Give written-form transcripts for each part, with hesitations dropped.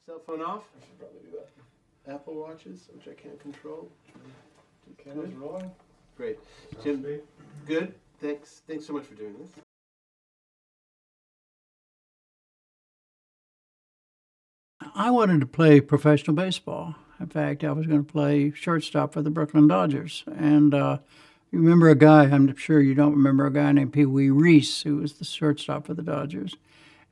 Cell phone off. I should probably do that. Apple Watches, which I can't control. Cameras rolling. Great. Jim, good. Thanks so much for doing this. I wanted to play professional baseball. In fact, I was going to play shortstop for the Brooklyn Dodgers. And you remember a guy, I'm sure you don't remember, a guy named Pee Wee Reese, who was the shortstop for the Dodgers.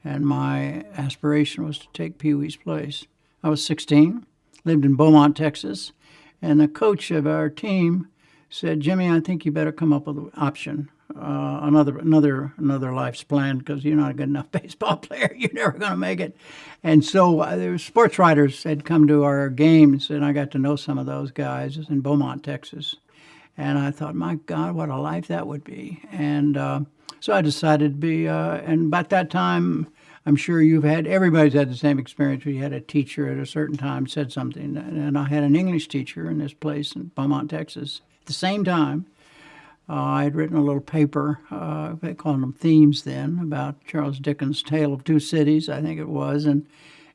And my aspiration was to take Pee Wee's place. I was 16, lived in Beaumont, Texas, and the coach of our team said, "Jimmy, I think you better come up with an option, another life's plan, because you're not a good enough baseball player. You're never going to make it." And so there were sports writers had come to our games, and I got to know some of those guys in Beaumont, Texas. And I thought, my God, what a life that would be. And so I decided to be, and about that time, I'm sure everybody's had the same experience. We had a teacher at a certain time said something, and I had an English teacher in this place in Beaumont, Texas. At the same time, I had written a little paper, they called them themes then, about Charles Dickens' Tale of Two Cities, I think it was. And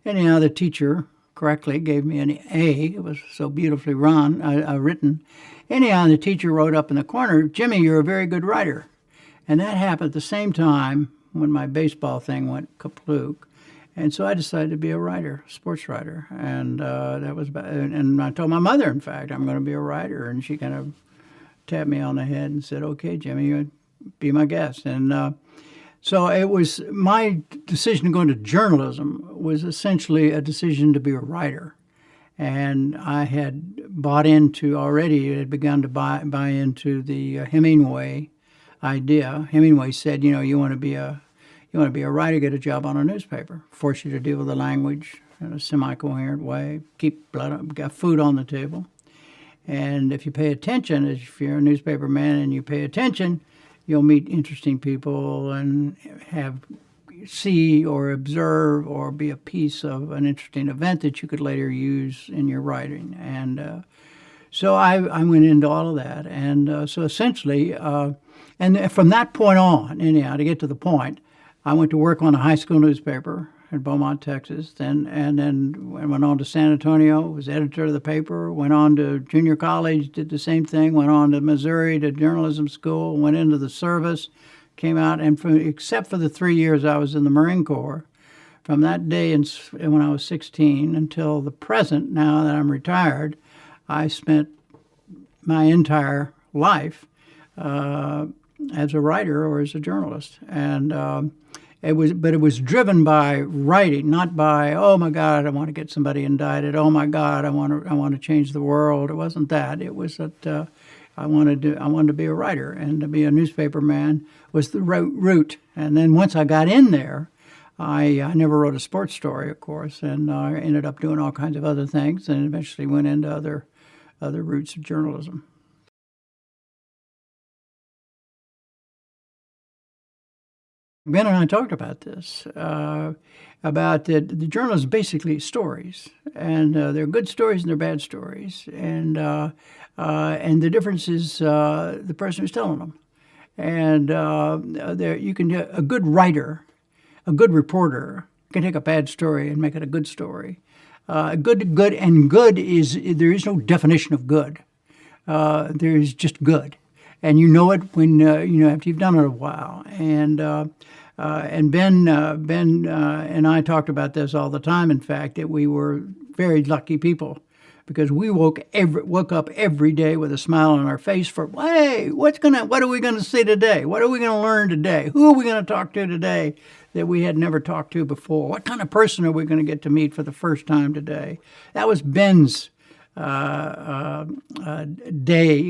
anyhow, the teacher correctly gave me an A. It was so beautifully written. Anyhow, the teacher wrote up in the corner, "Jimmy, you're a very good writer." And that happened at the same time when my baseball thing went kaplook. And so I decided to be a writer, sports writer. And that was and I told my mother, in fact, I'm going to be a writer. And she kind of tapped me on the head and said, "Okay, Jimmy, you'd be my guest." And so it was my decision to go into journalism was essentially a decision to be a writer. And I had had begun to buy into the Hemingway idea. Hemingway said, you want to be a writer, get a job on a newspaper, force you to deal with the language in a semi-coherent way, got food on the table. And if you pay attention, if you're a newspaper man and you pay attention, you'll meet interesting people and see or observe or be a piece of an interesting event that you could later use in your writing. And so I went into all of that. And so essentially, and from that point on, anyhow, to get to the point, I went to work on a high school newspaper in Beaumont, Texas, and then went on to San Antonio, was editor of the paper, went on to junior college, did the same thing, went on to Missouri to journalism school, went into the service, came out, and except for the 3 years I was in the Marine Corps, from that day when I was 16 until the present, now that I'm retired, I spent my entire life as a writer or as a journalist. And it was driven by writing, not by, oh my God, I want to get somebody indicted. Oh my God, I want to change the world. It wasn't that. It was that I wanted to be a writer, and to be a newspaper man was the route. And then once I got in there, I never wrote a sports story, of course, and I ended up doing all kinds of other things, and eventually went into other routes of journalism. Ben and I talked about this, about the journal is basically stories, and there are good stories and there are bad stories, and the difference is the person who's telling them. And you can do a good writer, a good reporter can take a bad story and make it a good story. Good is, there is no definition of good. There is just good. And you know it when, after you've done it a while. And Ben and I talked about this all the time, in fact, that we were very lucky people, because we woke up every day with a smile on our face for, hey, what are we going to see today? What are we going to learn today? Who are we going to talk to today that we had never talked to before? What kind of person are we going to get to meet for the first time today? That was Ben's day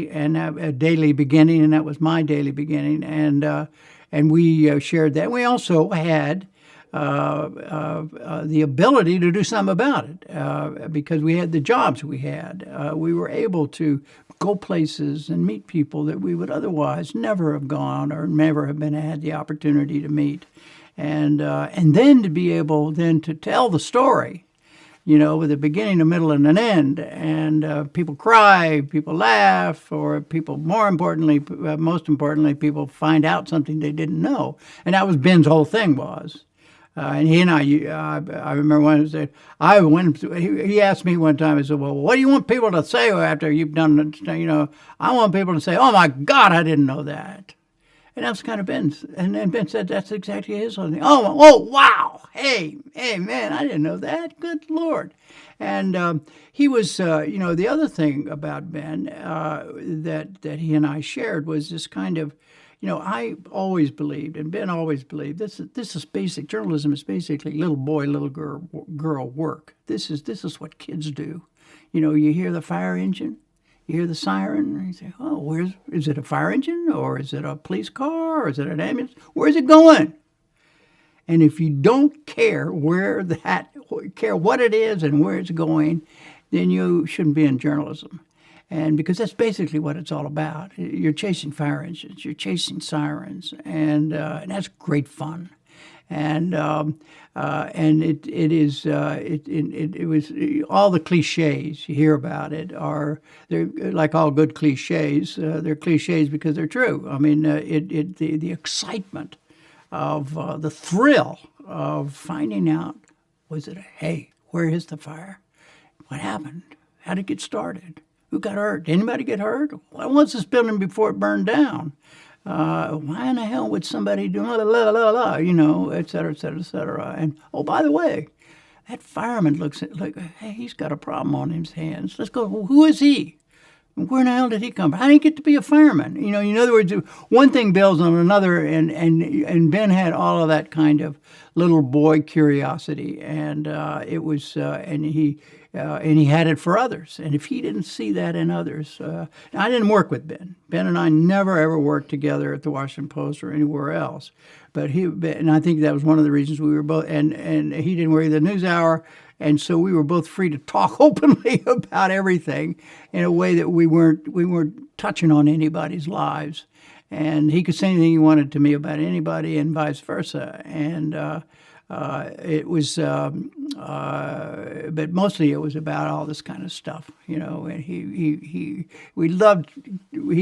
and a daily beginning, and that was my daily beginning, and we shared that. We also had the ability to do something about it because we had the jobs we had. We were able to go places and meet people that we would otherwise never have gone or never have had the opportunity to meet, and then to be able then to tell the story, with a beginning, a middle, and an end. And people cry, people laugh, or most importantly, people find out something they didn't know. And that was Ben's whole thing was. And he and I remember when he said, he asked me one time, he said, well, what do you want people to say after you've done it? I want people to say, oh my God, I didn't know that. And that was kind of Ben's. And then Ben said, that's exactly his whole thing. Oh, wow. Hey, man, I didn't know that. Good Lord. And he was, the other thing about Ben that he and I shared was this kind of, I always believed, and Ben always believed, this is basic. Journalism is basically little boy, little girl work. This is what kids do. You hear the fire engine, you hear the siren, and you say, oh, is it a fire engine, or is it a police car, or is it an ambulance? Where's it going? And if you don't care what it is and where it's going, then you shouldn't be in journalism. And because that's basically what it's all about. You're chasing fire engines, you're chasing sirens, and that's great fun. And it was all the cliches you hear about it they're like all good cliches. They're cliches because they're true. I mean, the excitement of the thrill of finding out, hey, where is the fire? What happened? How did it get started? Who got hurt? Did anybody get hurt? What was this building before it burned down? Why in the hell would somebody do et cetera, et cetera, et cetera. And, oh, by the way, that fireman looks like, hey, he's got a problem on his hands. Let's go, who is he? Where in the hell did he come from? How did he get to be a fireman? In other words, one thing builds on another, and Ben had all of that kind of little boy curiosity, and it was, and he had it for others. And if he didn't see that in others, I didn't work with Ben. Ben and I never ever worked together at the Washington Post or anywhere else. But and I think that was one of the reasons we were both, and he didn't work at the NewsHour. And so we were both free to talk openly about everything in a way that we weren't touching on anybody's lives. And he could say anything he wanted to me about anybody, and vice versa. And it was, but mostly it was about all this kind of stuff, And he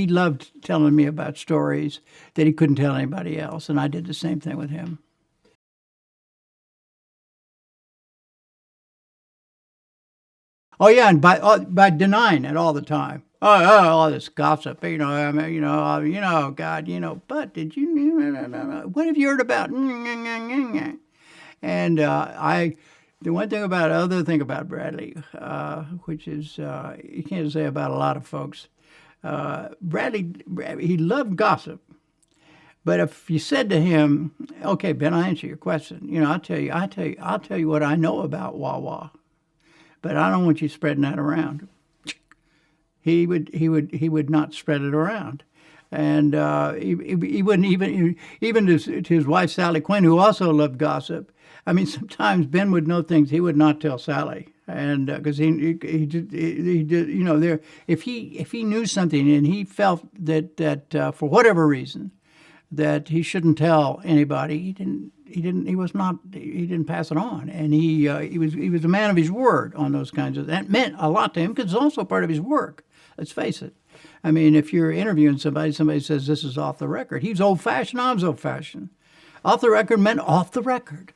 loved telling me about stories that he couldn't tell anybody else, and I did the same thing with him. Oh yeah, and by denying it all the time. Oh, all this gossip, God, but did you? No. What have you heard about? And the other thing about Bradlee, which is you can't say about a lot of folks, Bradlee, he loved gossip. But if you said to him, "Okay, Ben, I'll answer your question. I'll tell you what I know about Wawa. But I don't want you spreading that around." He would not spread it around, and he wouldn't even to his wife Sally Quinn, who also loved gossip. I mean, sometimes Ben would know things he would not tell Sally, and because he did, if he knew something and he felt that for whatever reason that he shouldn't tell anybody, he didn't pass it on, and he was a man of his word on those kinds of. That meant a lot to him because it's also part of his work. Let's face it. I mean, if you're interviewing somebody says this is off the record. He's old-fashioned. I was old-fashioned. Off the record meant off the record.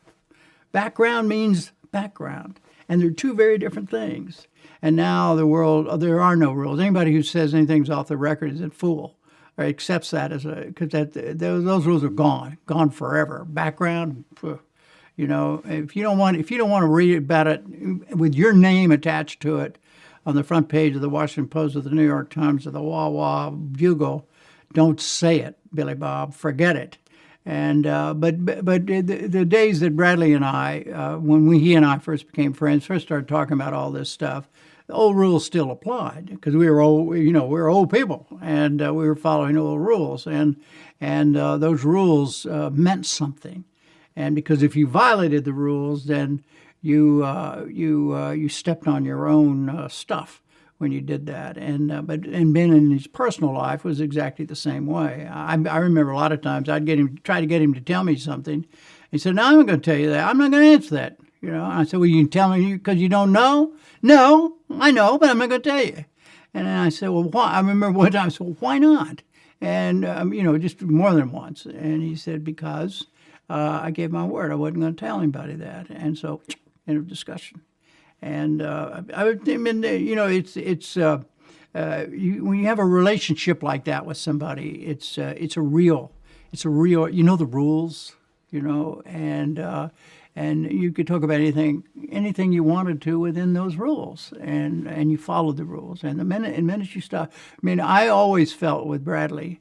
Background means background, and they're two very different things. And now there are no rules. Anybody who says anything's off the record is a fool. Or accepts that because those rules are gone forever. Background, if you don't want to read about it with your name attached to it on the front page of the Washington Post or the New York Times or the Wawa Bugle, don't say it, Billy Bob. Forget it. And but the days that Bradlee and I, when he and I first became friends, first started talking about all this stuff, the old rules still applied because we were old people, and we were following old rules, and those rules meant something, and because if you violated the rules, then you stepped on your own stuff when you did that, and Ben in his personal life was exactly the same way. I remember a lot of times I'd try to get him to tell me something. He said, "No, I'm not going to tell you that. I'm not going to answer that." I said, "Well, you can tell me because you don't know." "No, I know, but I'm not going to tell you." And then I said, "Well, why?" I remember one time I said, "Well, why not?" And just more than once. And he said, "Because I gave my word I wasn't going to tell anybody that, and so end of discussion. And I mean, when you have a relationship like that with somebody, it's a real. You know the rules, and you could talk about anything you wanted to within those rules, and you followed the rules. And the minute you stop, I mean, I always felt with Bradlee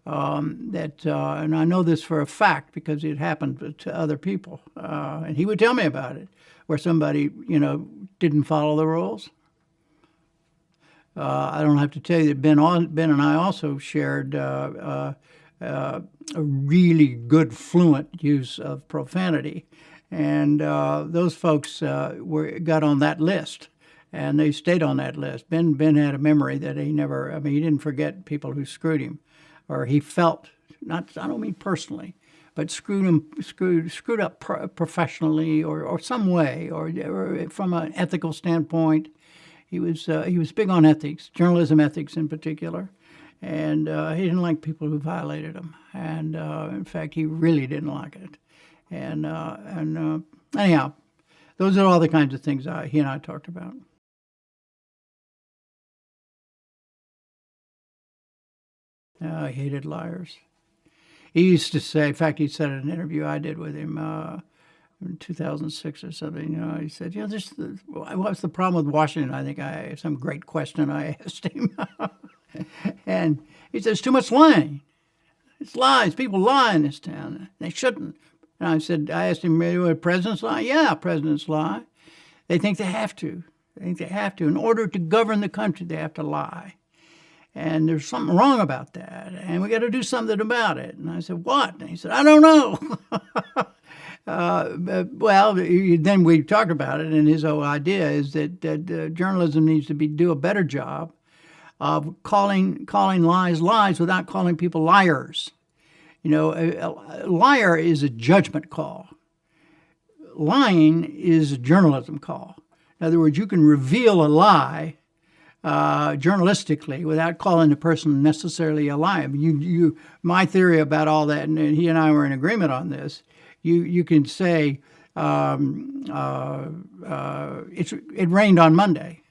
that, and I know this for a fact because it happened to other people, and he would tell me about it, where somebody, didn't follow the rules. I don't have to tell you that Ben and I also shared a really good, fluent use of profanity, and those folks got on that list, and they stayed on that list. Ben had a memory that he never. I mean, he didn't forget people who screwed him, or he felt not. I don't mean personally, but screwed up professionally or some way, or from an ethical standpoint. He was big on ethics, journalism ethics in particular, and he didn't like people who violated him. And in fact, he really didn't like it. And anyhow, those are all the kinds of things he and I talked about. He hated liars. He used to say, in fact, he said in an interview I did with him in 2006 or something, he said, what's the problem with Washington? I think some great question I asked him. And he said, it's too much lying. It's lies. People lie in this town. They shouldn't. And I asked him, maybe presidents lie? Yeah, presidents lie. They think they have to. In order to govern the country, they have to lie. And there's something wrong about that. And we got to do something about it. And I said, what? And he said, I don't know. Then we talked about it, and his whole idea is that journalism needs to do a better job of calling lies without calling people liars. A liar is a judgment call. Lying is a journalism call. In other words, you can reveal a lie journalistically without calling the person necessarily a liar. My theory about all that, and he and I were in agreement on this. You can say it rained on Monday.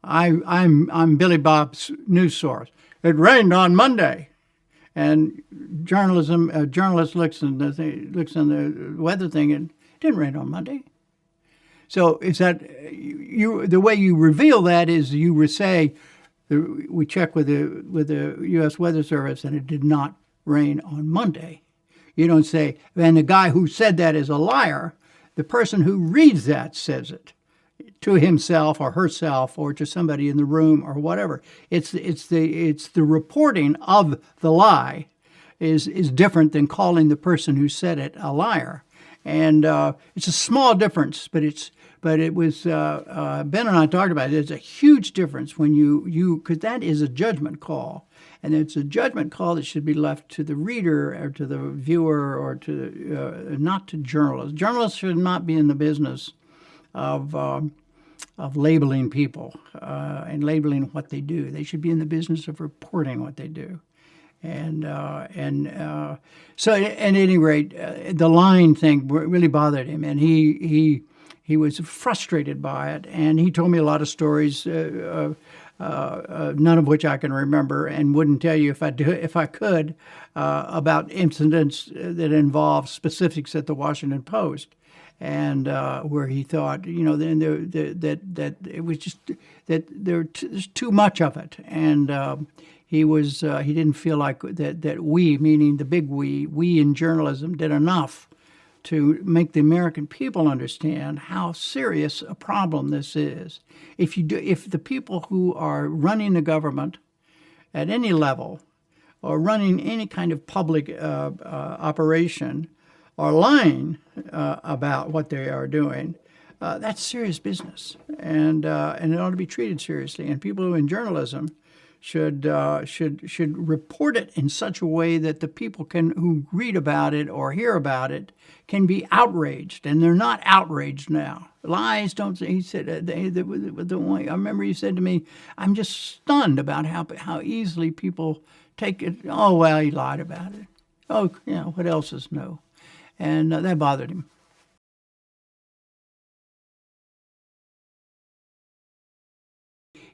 I'm Billy Bob's news source. It rained on Monday, and a journalist looks in the weather thing, and it didn't rain on Monday. So is that the way you reveal that is you say we check with the U.S. Weather Service, and it did not rain on Monday. You don't say, and the guy who said that is a liar. The person who reads that says it to himself or herself or to somebody in the room or whatever. It's the reporting of the lie is different than calling the person who said it a liar. And it's a small difference, but it was Ben and I talked about it. There's a huge difference when because that is a judgment call. And it's a judgment call that should be left to the reader or to the viewer or not to journalists. Journalists should not be in the business of labeling people and labeling what they do. They should be in the business of reporting what they do. So at any rate, the lying thing really bothered him, and he was frustrated by it. And he told me a lot of stories. None of which I can remember, and wouldn't tell you if I could, about incidents that involve specifics at the Washington Post, and where he thought, that it was just that there's too much of it, and he didn't feel like that we, meaning the big we in journalism, did enough to make the American people understand how serious a problem this is. If the people who are running the government at any level or running any kind of public operation are lying about what they are doing, that's serious business, and it ought to be treated seriously. And people who in journalism should report it in such a way that the people who read about it or hear about it can be outraged, and they're not outraged now. Lies don't. He said I remember he said to me, "I'm just stunned about how easily people take it. Oh well, he lied about it. Oh, what else is new?" and that bothered him.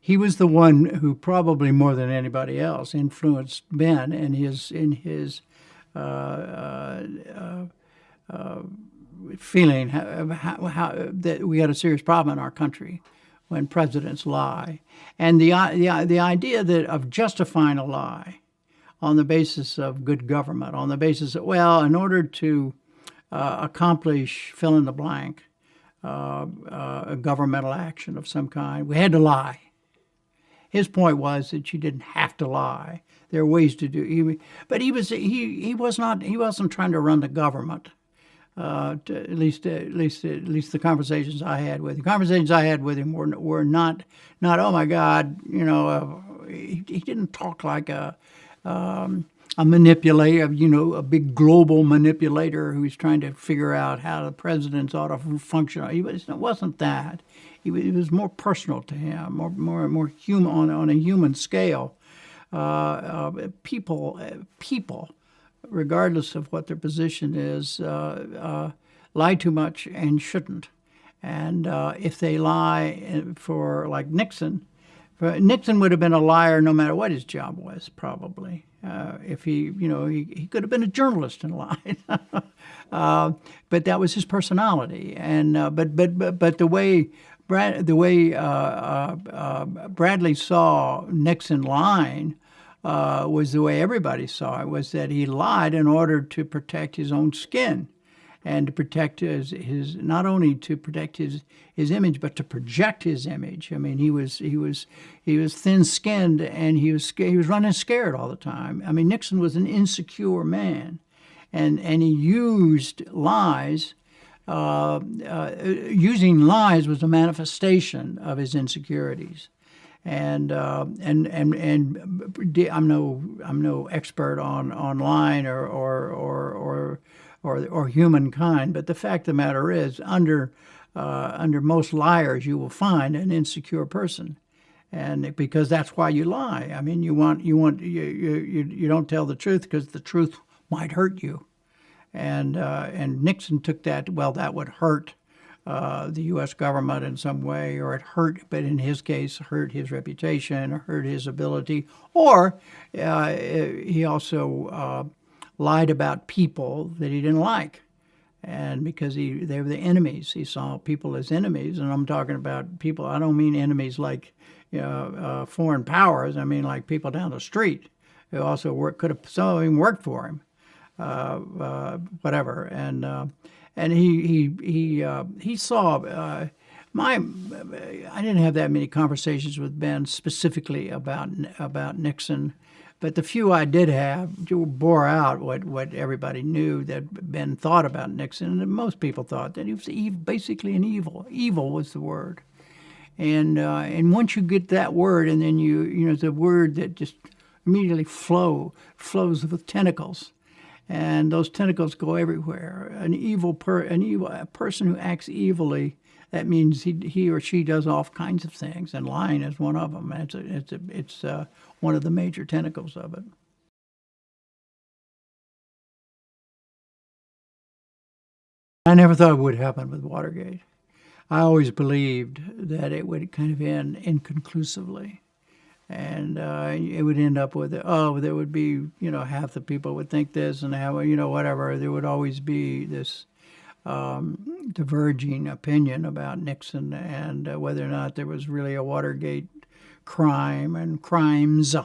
He was the one who probably more than anybody else influenced Ben in his feeling how that we had a serious problem in our country when presidents lie, and the idea that of justifying a lie on the basis of good government, on the basis that, well, in order to accomplish fill in the blank, a governmental action of some kind, we had to lie. His point was that you didn't have to lie. There are ways to do. But he wasn't trying to run the government. At least the conversations I had with him. Conversations I had with him were not oh my God, he didn't talk like a manipulator, a big global manipulator who's trying to figure out how the presidents ought to function. It wasn't that. It was more personal to him, more human on a human scale. People, regardless of what their position is, lie too much and shouldn't. And if they lie for like Nixon would have been a liar no matter what his job was, probably. If he could have been a journalist and lied, but that was his personality. And but the way Bradlee saw Nixon lying was the way everybody saw it, was that he lied in order to protect his own skin and to protect his not only to protect his image, but to project his image. I mean, he was thin-skinned, and he was running scared all the time. I mean, Nixon was an insecure man, and he used lies. Using lies was a manifestation of his insecurities. And I'm no expert on lying or humankind, but the fact of the matter is, under most liars, you will find an insecure person, and because that's why you lie. I mean, you don't tell the truth because the truth might hurt you, and Nixon took that. Well, that would hurt the U.S. government in some way, or it hurt, but in his case, hurt his reputation, or hurt his ability, or he also lied about people that he didn't like, and because they were the enemies, he saw people as enemies. And I'm talking about people. I don't mean enemies like foreign powers. I mean like people down the street who also some of them worked for him, whatever. And he saw I didn't have that many conversations with Ben specifically about Nixon, but the few I did have bore out what everybody knew that Ben thought about Nixon, and most people thought that he was basically an evil. Evil was the word, and once you get that word, and then it's a word that just immediately flows with tentacles. And those tentacles go everywhere. A person who acts evilly, that means he or she does all kinds of things, and lying is one of them. And it's one of the major tentacles of it. I never thought it would happen with Watergate. I always believed that it would kind of end inconclusively. And it would end up with, there would be, half the people would think this, and whatever. There would always be this diverging opinion about Nixon and whether or not there was really a Watergate crime and crimes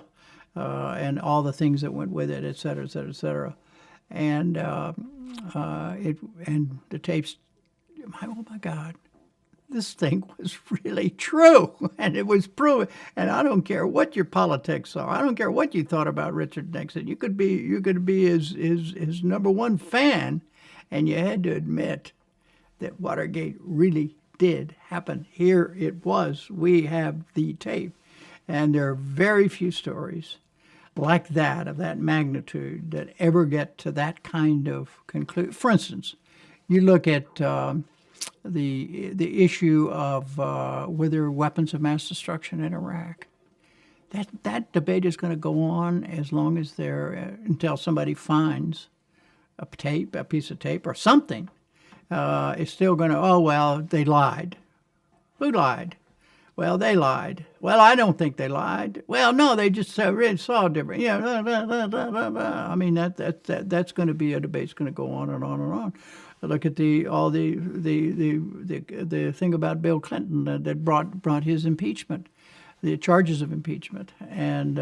and all the things that went with it, et cetera, et cetera, et cetera. And the tapes, oh my God. This thing was really true, and it was proven. And I don't care what your politics are. I don't care what you thought about Richard Nixon. You could be his number one fan, and you had to admit that Watergate really did happen. Here it was. We have the tape, and there are very few stories like that, of that magnitude, that ever get to that kind of conclusion. For instance, you look at the issue of were there weapons of mass destruction in Iraq. That debate is going to go on as long as until somebody finds a tape, a piece of tape, or something, is still going to, oh, well, they lied. Who lied? Well, they lied. Well, I don't think they lied. Well, no, they just really saw different. Yeah, I mean that's going to be a debate's going to go on and on and on. Look at the thing about Bill Clinton that brought his impeachment, the charges of impeachment, and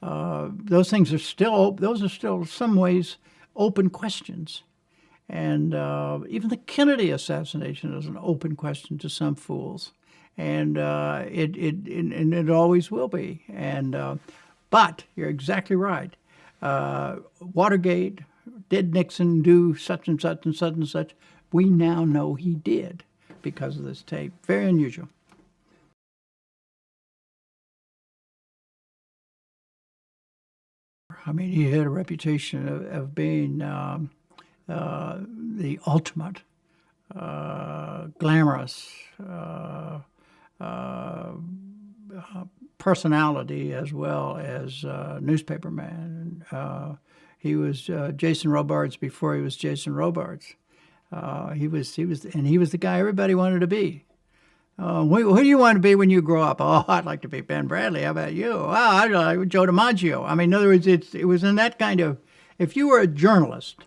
those things are still in some ways open questions. And even the Kennedy assassination is an open question to some fools, and it always will be. And but you're exactly right. Watergate, did Nixon do such and such and such and such? We now know he did because of this tape. Very unusual. I mean, he had a reputation of being the ultimate glamorous personality as well as newspaperman. He was Jason Robards before he was Jason Robards. He was the guy everybody wanted to be. Who do you want to be when you grow up? Oh, I'd like to be Ben Bradlee. How about you? Oh, I'd like Joe DiMaggio. I mean, in other words, it was in that kind of. If you were a journalist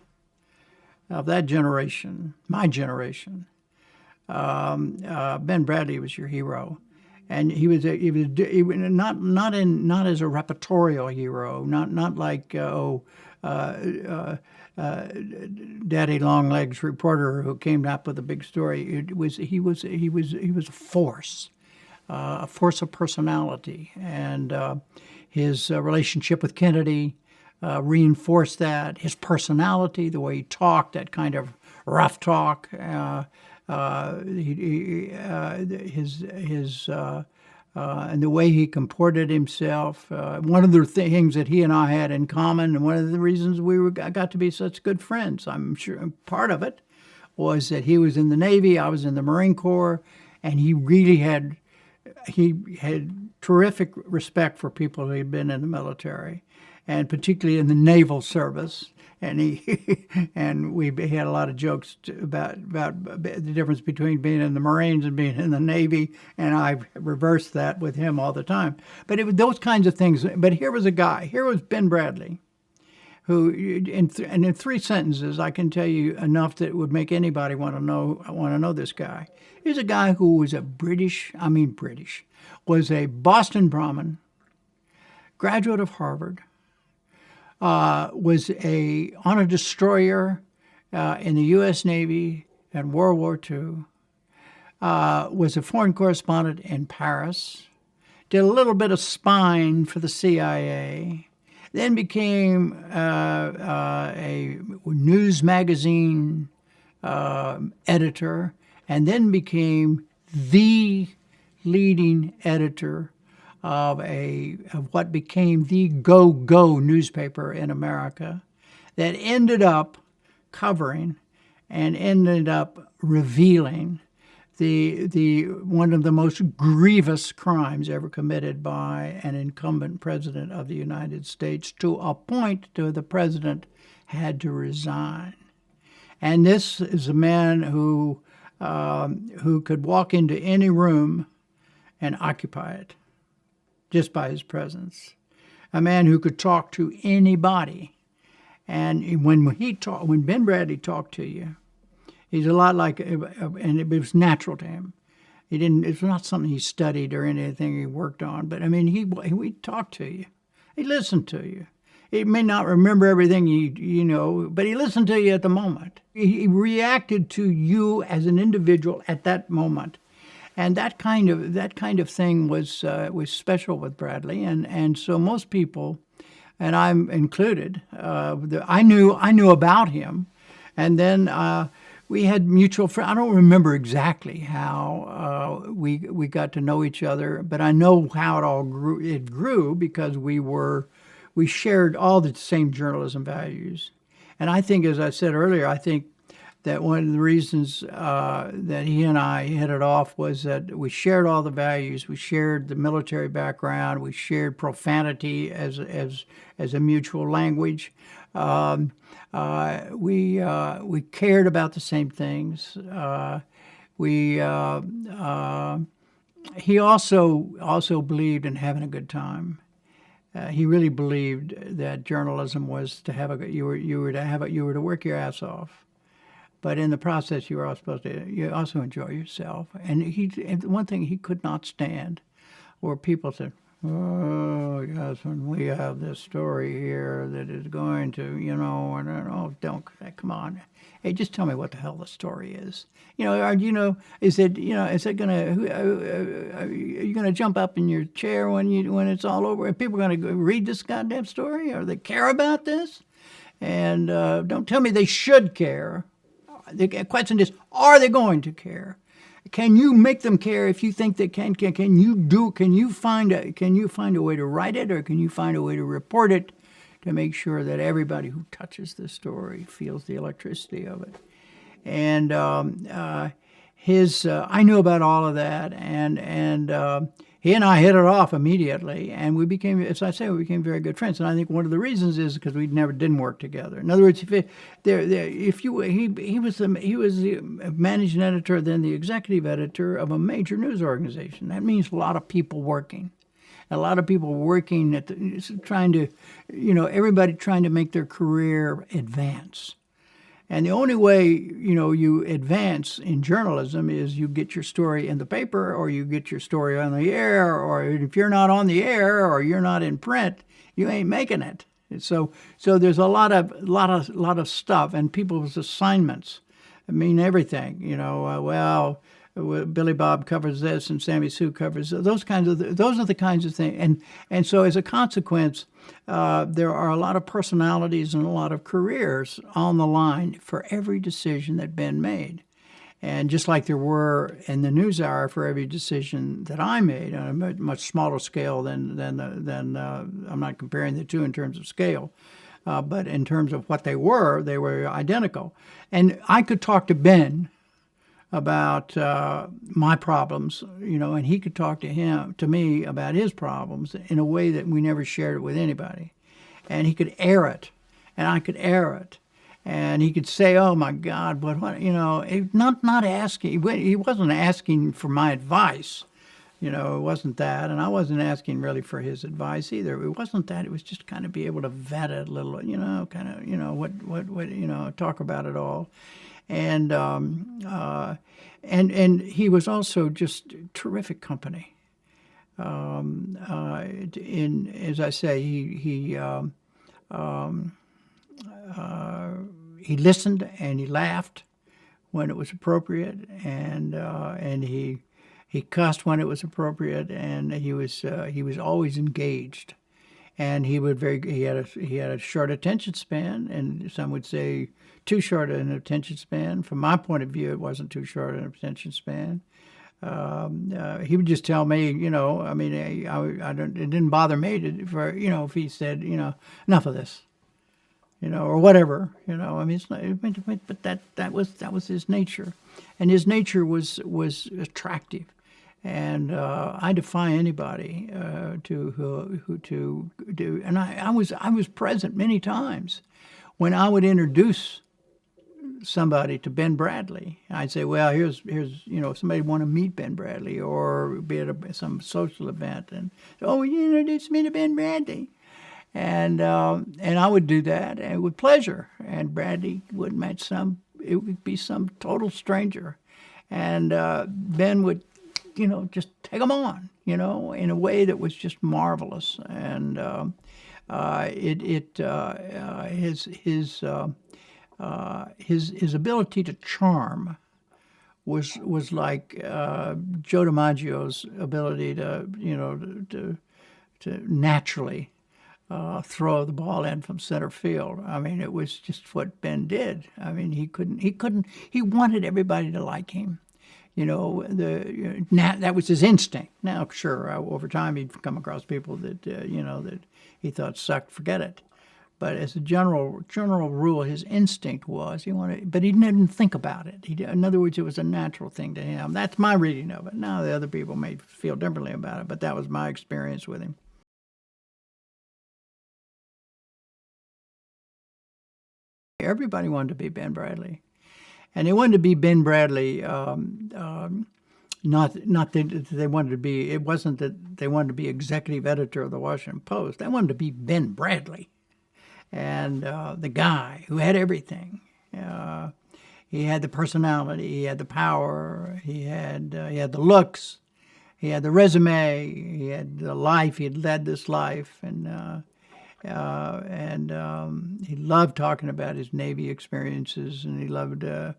of that generation, my generation, Ben Bradlee was your hero, and he was not as a repertorial hero, not like Daddy Longlegs reporter who came up with a big story. He was a force of personality, and his relationship with Kennedy reinforced that. His personality, the way he talked, that kind of rough talk, and the way he comported himself. One of the things that he and I had in common, and one of the reasons I got to be such good friends, I'm sure part of it, was that he was in the Navy, I was in the Marine Corps, and he really had terrific respect for people who had been in the military, and particularly in the naval service. And we had a lot of jokes about the difference between being in the Marines and being in the Navy, and I've reversed that with him all the time. But it was those kinds of things. But here was Ben Bradlee, who in 3 sentences I can tell you enough that would make anybody want to know this guy. He's a guy who was was a Boston Brahmin, graduate of Harvard. Was on a destroyer in the U.S. Navy in World War II, was a foreign correspondent in Paris, did a little bit of spying for the CIA, then became a news magazine editor, and then became the leading editor of what became the go-go newspaper in America, that ended up covering and ended up revealing the one of the most grievous crimes ever committed by an incumbent president of the United States, to a point to the president had to resign. And this is a man who could walk into any room and occupy it just by his presence. A man who could talk to anybody. And when Ben Bradlee talked to you, he's a lot like, and it was natural to him. It's not something he studied or anything he worked on, but I mean, he talked to you. He listened to you. He may not remember everything you know, but he listened to you at the moment. He reacted to you as an individual at that moment. And that kind of thing was special with Bradlee, and so most people, and I'm included, I knew about him, and then we had mutual friends. I don't remember exactly how we got to know each other, but I know how it all grew. It grew because we shared all the same journalism values, and I think, as I said earlier, I think that one of the reasons that he and I hit it off was that we shared all the values. We shared the military background. We shared profanity as a mutual language. We cared about the same things. He also believed in having a good time. He really believed that journalism was to have you were to work your ass off, but in the process you were you also enjoy yourself. And one thing he could not stand were people said, "Oh yes, and we have this story here that is going to, don't come on, hey, just tell me what the hell the story is. Is it gonna? Are you gonna jump up in your chair when it's all over? Are people gonna read this goddamn story? Or they care about this? And don't tell me they should care. The question is, are they going to care? Can you make them care if you think they can? Can you find a way to write it, or can you find a way to report it to make sure that everybody who touches this story feels the electricity of it?" And I knew about all of that, and he and I hit it off immediately, and we became, as I say, very good friends. And I think one of the reasons is because we never didn't work together. In other words, he was the managing editor, then the executive editor of a major news organization. That means a lot of people working. A lot of people working everybody trying to make their career advance. And the only way, you advance in journalism is you get your story in the paper, or you get your story on the air, or if you're not on the air or you're not in print, you ain't making it. So there's a lot of stuff, and people's assignments mean everything. Billy Bob covers this and Sammy Sue covers those are the kinds of things. And so as a consequence, there are a lot of personalities and a lot of careers on the line for every decision that Ben made. And just like there were in the NewsHour for every decision that I made on a much smaller scale than I'm not comparing the two in terms of scale, but in terms of what they were identical. And I could talk to Ben about my problems, and he could talk to me about his problems in a way that we never shared it with anybody. And he could air it, and I could air it. And he could say, "Oh my God, what not asking." He wasn't asking for my advice, it wasn't that, and I wasn't asking really for his advice either. It wasn't that. It was just kind of be able to vet it a little, talk about it all. And he was also just terrific company. As I say, he listened and he laughed when it was appropriate, and he cussed when it was appropriate, and he was always engaged. And he had a short attention span, and some would say too short an attention span. From my point of view, it wasn't too short an attention span. He would just tell me, it didn't bother me if he said, enough of this, or whatever, it's not, but that was his nature, and his nature was attractive. And I defy anybody who do. And I was present many times when I would introduce somebody to Ben Bradlee. I'd say, "Well, here's somebody want to meet Ben Bradlee, or be at some social event, and you introduced me to Ben Bradlee." And I would do that, and with pleasure. And Bradlee would match it would be some total stranger, and Ben would, just take them on, in a way that was just marvelous. And his ability to charm was like Joe DiMaggio's ability to naturally throw the ball in from center field. It was just what Ben did. He wanted everybody to like him. That was his instinct. Now, sure, over time he'd come across people that, that he thought sucked, forget it. But as a general rule, his instinct was he wanted, but he didn't think about it. In other words, it was a natural thing to him. That's my reading of it. Now the other people may feel differently about it, but that was my experience with him. Everybody wanted to be Ben Bradlee, and they wanted to be Ben Bradlee. Not that they wanted to be. It wasn't that they wanted to be executive editor of the Washington Post. They wanted to be Ben Bradlee, and the guy who had everything. He had the personality. He had the power. He had the looks. He had the resume. He had the life. He had led this life, and he loved talking about his Navy experiences, and he loved. There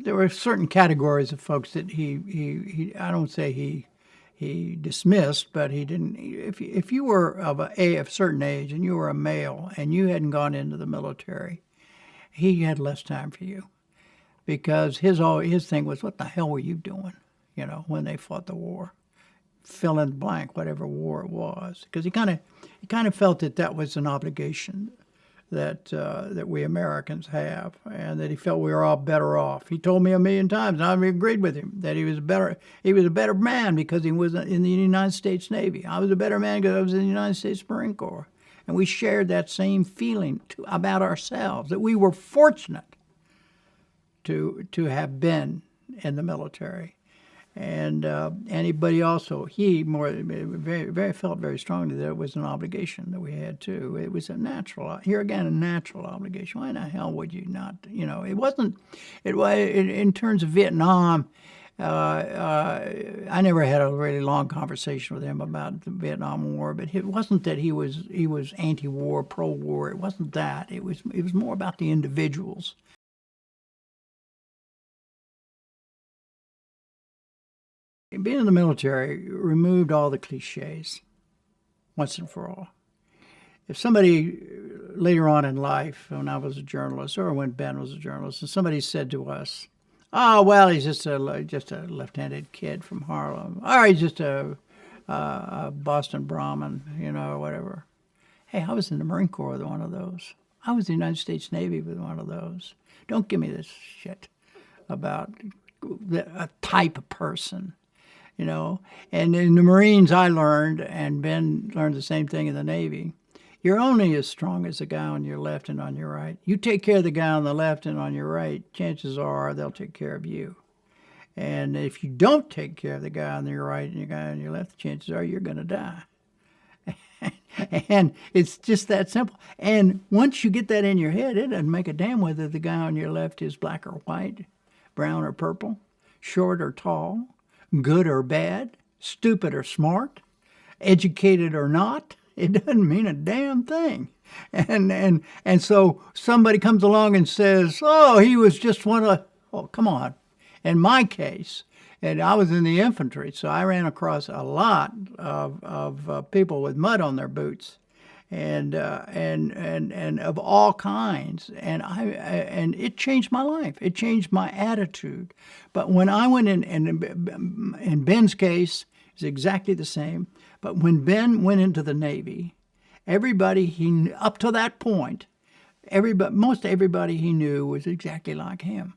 were certain categories of folks that he I don't say he dismissed, but he didn't. If you were of a certain age and you were a male and you hadn't gone into the military, he had less time for you, because his thing was, what the hell were you doing? When they fought the war, fill in the blank, whatever war it was, because he kind of felt that was an obligation that we Americans have, and that he felt we were all better off. He told me a million times, and I agreed with him, that he was a better man because he was in the United States Navy. I was a better man because I was in the United States Marine Corps, and we shared that same feeling about ourselves, that we were fortunate to have been in the military. And anybody also, he felt very strongly that it was an obligation that we had too. It was a natural obligation. Why in the hell would you not? It wasn't. In terms of Vietnam, I never had a really long conversation with him about the Vietnam War. But it wasn't that he was anti-war, pro-war. It wasn't that. It was more about the individuals. Being in the military removed all the cliches once and for all. If somebody later on in life, when I was a journalist or when Ben was a journalist, and somebody said to us, "Oh, well, he's just a left-handed kid from Harlem," or he's just a Boston Brahmin, whatever. Hey, I was in the Marine Corps with one of those. I was in the United States Navy with one of those. Don't give me this shit about a type of person. And in the Marines I learned, and Ben learned the same thing in the Navy, you're only as strong as the guy on your left and on your right. You take care of the guy on the left and on your right, chances are they'll take care of you. And if you don't take care of the guy on your right and the guy on your left, chances are you're going to die. And it's just that simple. And once you get that in your head, it doesn't make a damn whether the guy on your left is black or white, brown or purple, short or tall, good or bad, stupid or smart, educated or not. It doesn't mean a damn thing. And so somebody comes along and says, "Oh, he was just one of," oh, come on. In my case, and I was in the infantry, so I ran across a lot of people with mud on their boots, and of all kinds, and it changed my life. It changed my attitude. But when I went in Ben's case, it's exactly the same. But when Ben went into the Navy, everybody up to that point, most everybody he knew was exactly like him.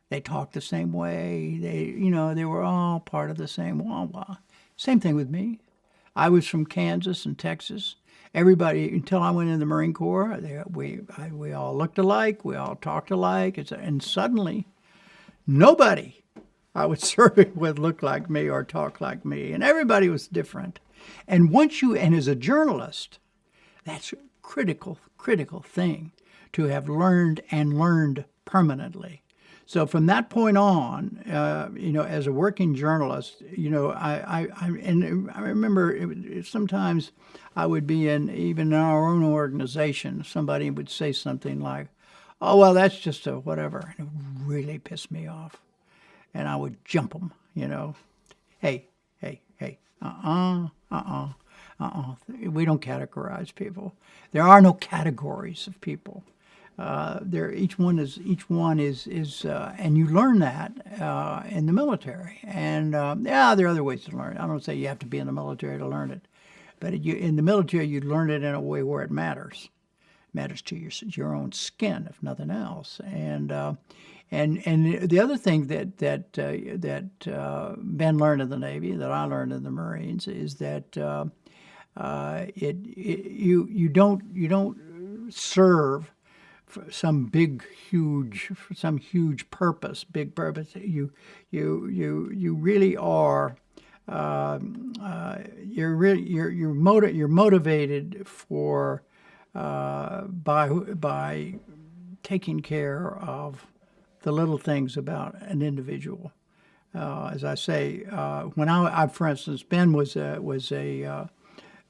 They talked the same way. They were all part of the same wah-wah. Same thing with me. I was from Kansas and Texas. Everybody, until I went in the Marine Corps, we all looked alike, we all talked alike, and suddenly, nobody I was serving with looked like me or talked like me, and everybody was different. And as a journalist, that's a critical thing to have learned permanently. So from that point on, as a working journalist, I remember sometimes I would be even in our own organization, somebody would say something like, "Oh, well, that's just a whatever," and it would really piss me off, and I would jump them, Hey, we don't categorize people. There are no categories of people. each one is, and you learn that in the military. And yeah, there are other ways to learn it. I don't say you have to be in the military to learn it, but in the military you learn it in a way where it matters. It matters to your own skin, if nothing else. And the other thing that Ben learned in the Navy, that I learned in the Marines, is that you don't serve for some huge purpose, big purpose. You really are. You're motivated for by taking care of the little things about an individual. As I say, when I for instance, Ben was a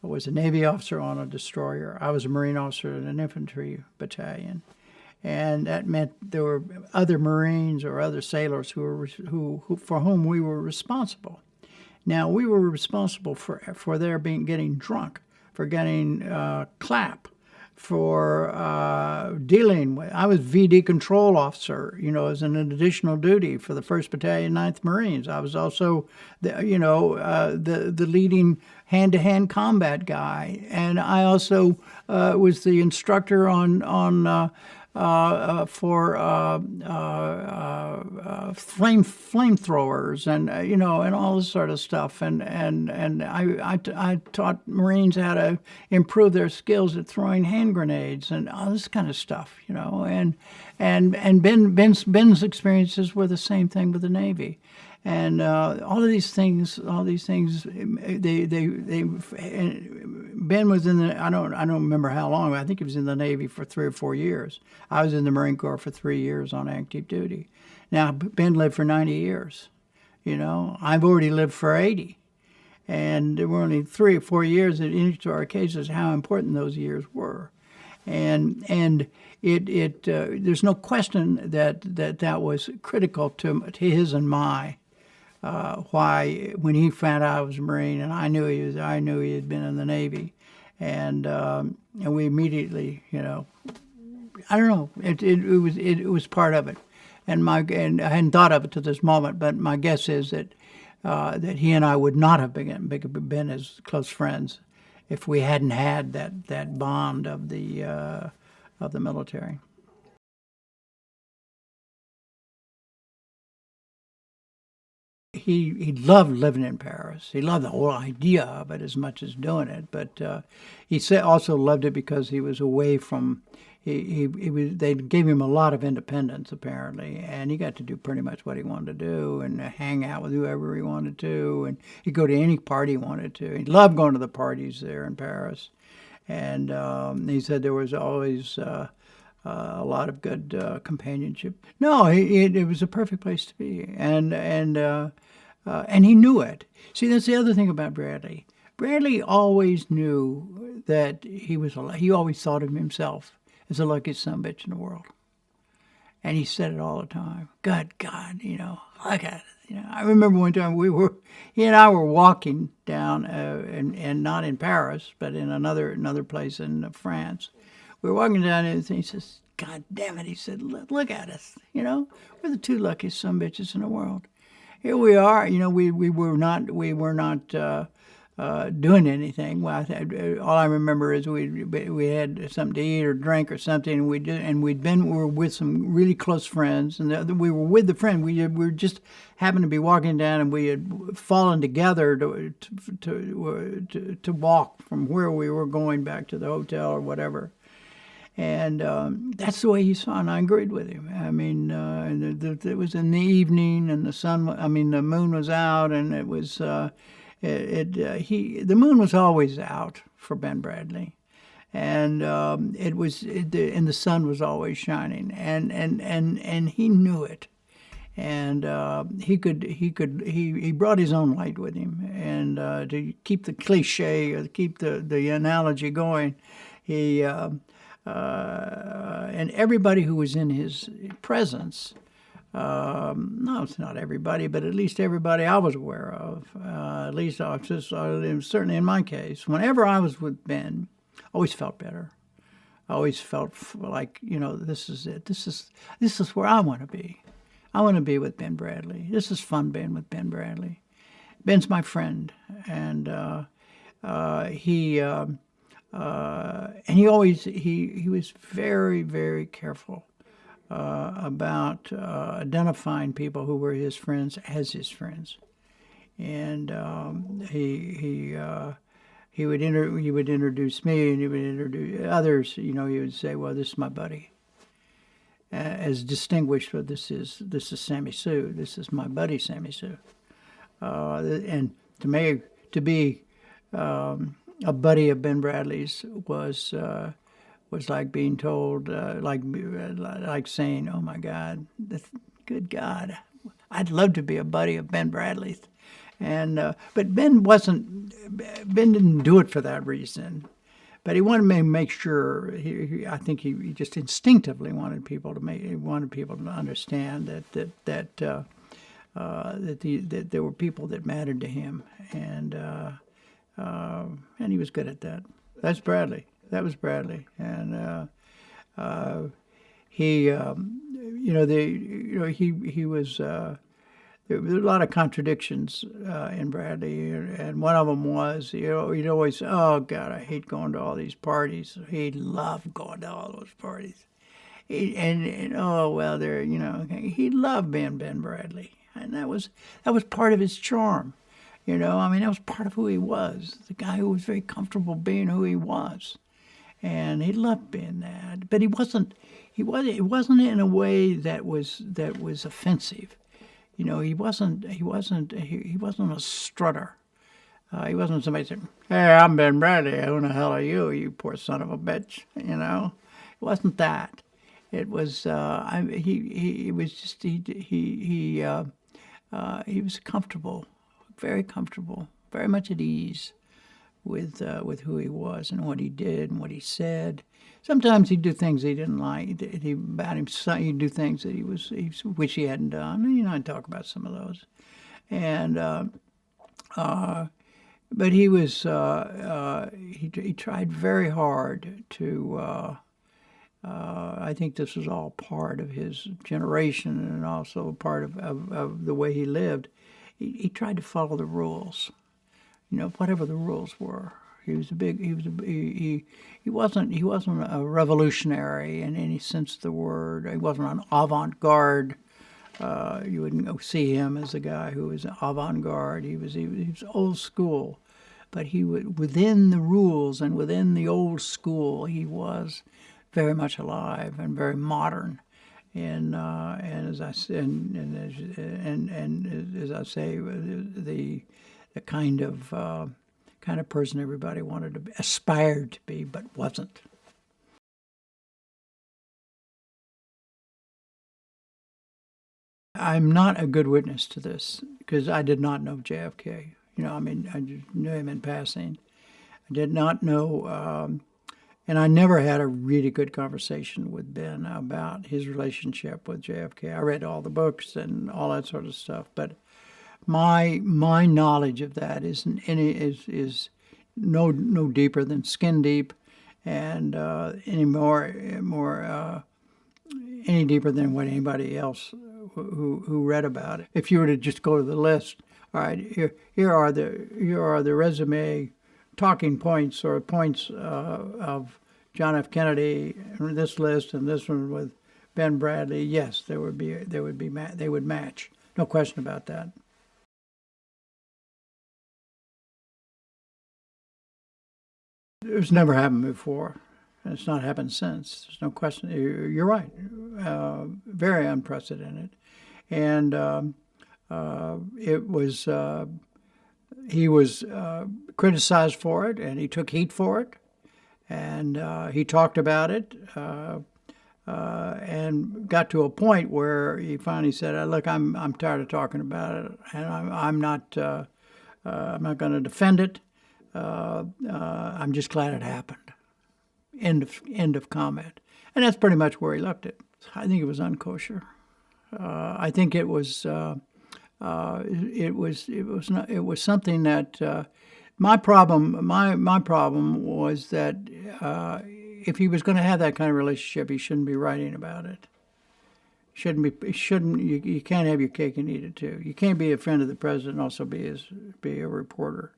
Navy officer on a destroyer. I was a Marine officer in an infantry battalion, and that meant there were other Marines or other sailors who for whom we were responsible. Now we were responsible for their getting drunk, for getting clap, for dealing with. I was VD control officer, as an additional duty for the 1st Battalion, 9th Marines. I was also, the leading hand-to-hand combat guy, and I also was the instructor for flamethrowers and and all this sort of stuff, and I taught Marines how to improve their skills at throwing hand grenades and all this kind of stuff, and Ben's experiences were the same thing with the Navy. And all these things, Ben was in the, I don't remember how long, I think he was in the Navy for 3 or 4 years. I was in the Marine Corps for 3 years on active duty. Now, Ben lived for 90 years, I've already lived for 80. And there were only 3 or 4 years in each of our cases how important those years were. And it there's no question that was critical to his and my why when he found out I was a Marine, and I knew he had been in the Navy, and we immediately, I don't know, it was part of it, and I hadn't thought of it to this moment, but my guess is that he and I would not have been as close friends if we hadn't had that bond of the military. He loved living in Paris. He loved the whole idea of it as much as doing it. But he also loved it because he was away from. They gave him a lot of independence apparently, and he got to do pretty much what he wanted to do and hang out with whoever he wanted to, and he'd go to any party he wanted to. He loved going to the parties there in Paris, and he said there was always a lot of good companionship. No, it was a perfect place to be, and he knew it. See, that's the other thing about Bradlee. Bradlee always knew that he always thought of himself as the luckiest sumbitch in the world, and he said it all the time. Good God, look at it. I remember one time he and I were walking down, and not in Paris, but in another place in France. We were walking down, and he says, "God damn it!" He said, "Look at us. We're the 2 luckiest sumbitches in the world. Here we are. We were not doing anything. Well, all I remember is we had something to eat or drink or something, and we were with some really close friends, and we were with the friend. We were just happened to be walking down, and we had fallen together to walk from where we were going back to the hotel or whatever." And that's the way he saw it, and I agreed with him. I mean, it was in the evening, and the moon was out, and it was, the moon was always out for Ben Bradlee, and and the sun was always shining, and he knew it, and he brought his own light with him, and to keep the cliche or keep the analogy going, he. And everybody who was in his presence, no, it's not everybody, but at least everybody I was aware of, at least certainly in my case, whenever I was with Ben, I always felt better. I always felt like, this is it. This is where I want to be. I want to be with Ben Bradlee. This is fun being with Ben Bradlee. Ben's my friend, and he was very, very careful about identifying people who were his friends as his friends, and he would introduce me, and he would introduce others. He would say, "Well, this is my buddy," as distinguished from this is Sammy Sue. This is my buddy Sammy Sue. And to me, to be a buddy of Ben Bradlee's was like being told, like saying, "Oh my God, good God, I'd love to be a buddy of Ben Bradlee's." And but Ben didn't do it for that reason. But he wanted to make sure. I think he just instinctively wanted people to understand that there were people that mattered to him, and he was good at that. That's Bradlee. That was Bradlee, and he was. There were a lot of contradictions in Bradlee, and one of them was, he'd always, "Oh God, I hate going to all these parties." He loved going to all those parties, and oh well, he loved being Ben Bradlee, and that was part of his charm, that was part of who he was, the guy who was very comfortable being who he was, and he loved being that. But it wasn't in a way that was offensive. He wasn't a strutter. He wasn't somebody saying, "Hey, I'm Ben Bradlee. Who the hell are you? You poor son of a bitch." It wasn't that. It was he was comfortable, very much at ease with who he was and what he did and what he said. Sometimes he'd do things he didn't like. He'd do things that he wish he hadn't done. I'd talk about some of those. And but he was he tried very hard to. I think this was all part of his generation and also part of the way he lived. He tried to follow the rules, whatever the rules were. He wasn't a revolutionary in any sense of the word. He wasn't an avant-garde. You wouldn't go see him as a guy who was avant-garde. He was old school, but within the rules and within the old school, he was very much alive and very modern. And as I said, and as I say, the kind of person everybody wanted to be, aspired to be, but wasn't. I'm not a good witness to this because I did not know JFK. I just knew him in passing. I did not know, and I never had a really good conversation with Ben about his relationship with JFK. I read all the books and all that sort of stuff, but my knowledge of that is no deeper than skin deep, and any deeper than what anybody else who read about it. If you were to just go to the list, all right, here are the resume talking points or points of John F. Kennedy, this list and this one with Ben Bradlee. Yes, they would match. No question about that. It's never happened before, and it's not happened since. There's no question. You're right. Very unprecedented. And he was criticized for it, and he took heat for it, and he talked about it, and got to a point where he finally said, "Look, I'm tired of talking about it, and I'm not going to defend it. I'm just glad it happened." End of comment. And that's pretty much where he left it. I think it was unkosher. I think it was something that my problem was that if he was going to have that kind of relationship, he shouldn't be writing about it. You can't have your cake and eat it too. You can't be a friend of the president and also be a reporter.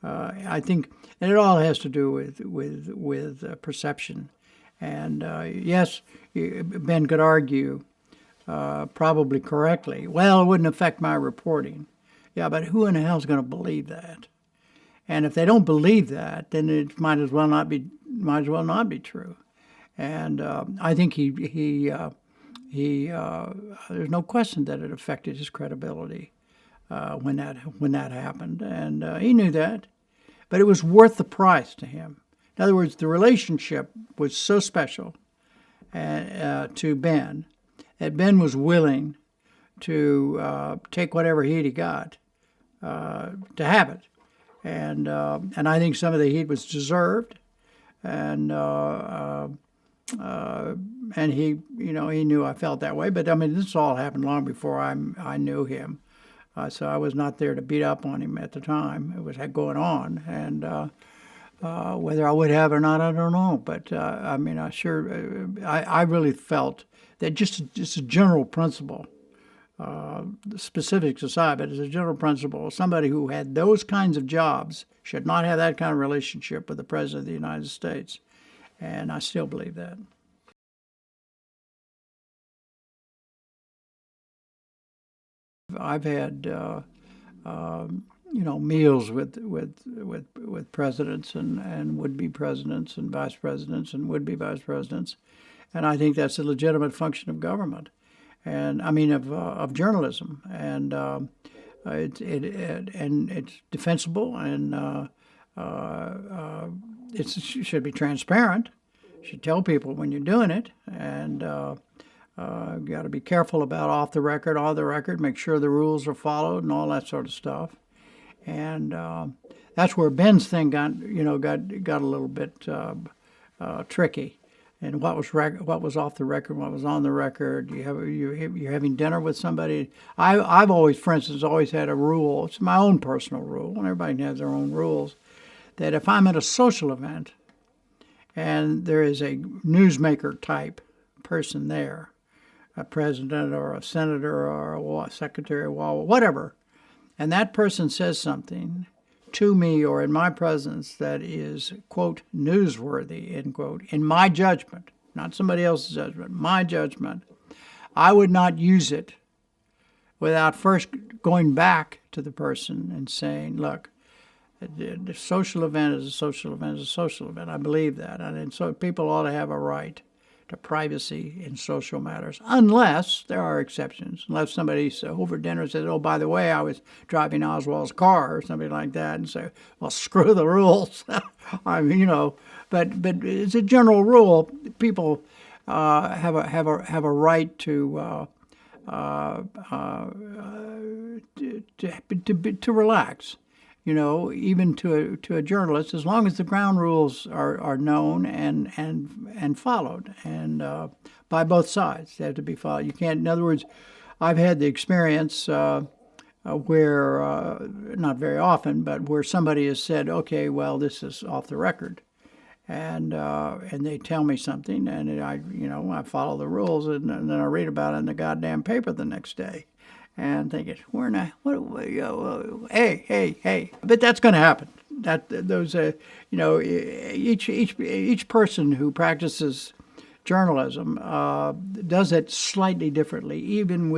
I think, and it all has to do with perception. And yes, Ben could argue, probably correctly, well, it wouldn't affect my reporting. Yeah, but who in the hell is going to believe that? And if they don't believe that, then it might as well not be true. And I think there's no question that it affected his credibility when that happened, and he knew that. But it was worth the price to him. In other words, the relationship was so special to Ben that Ben was willing to take whatever heat he got to have it, and I think some of the heat was deserved, and he knew I felt that way. But I mean, this all happened long before I knew him. So I was not there to beat up on him at the time. It was going on, and whether I would have or not, I don't know. But I mean, I really felt that just a general principle, the specifics aside, but as a general principle, somebody who had those kinds of jobs should not have that kind of relationship with the President of the United States, and I still believe that. I've had meals with presidents and would-be presidents and vice presidents and would-be vice presidents, and I think that's a legitimate function of government, and I mean of journalism, and it's defensible, and it should be transparent. You should tell people when you're doing it, and you got to be careful about off the record, make sure the rules are followed and all that sort of stuff. And that's where Ben's thing got a little bit tricky. And what was off the record, what was on the record. You're having dinner with somebody. I've always, for instance, had a rule. It's my own personal rule, and everybody has their own rules. That if I'm at a social event and there is a newsmaker type person there, a president or a senator or a secretary or whatever, and that person says something to me or in my presence that is, quote, newsworthy, end quote, in my judgment, not somebody else's judgment, my judgment, I would not use it without first going back to the person and saying, look, the social event is a social event is a social event. I believe that. And so people ought to have a right to privacy in social matters, unless there are exceptions. Unless somebody over dinner says, oh, by the way, I was driving Oswald's car or something like that, and say, well, screw the rules. I mean, but it's a general rule. People have a right to relax. Even to a journalist, as long as the ground rules are known and followed, and by both sides, they have to be followed. You can't. In other words, I've had the experience where, not very often, but where somebody has said, "Okay, well, this is off the record," and they tell me something, and I follow the rules, and then I read about it in the goddamn paper the next day. And thinking, hey. But that's going to happen. Each person who practices journalism does it slightly differently, even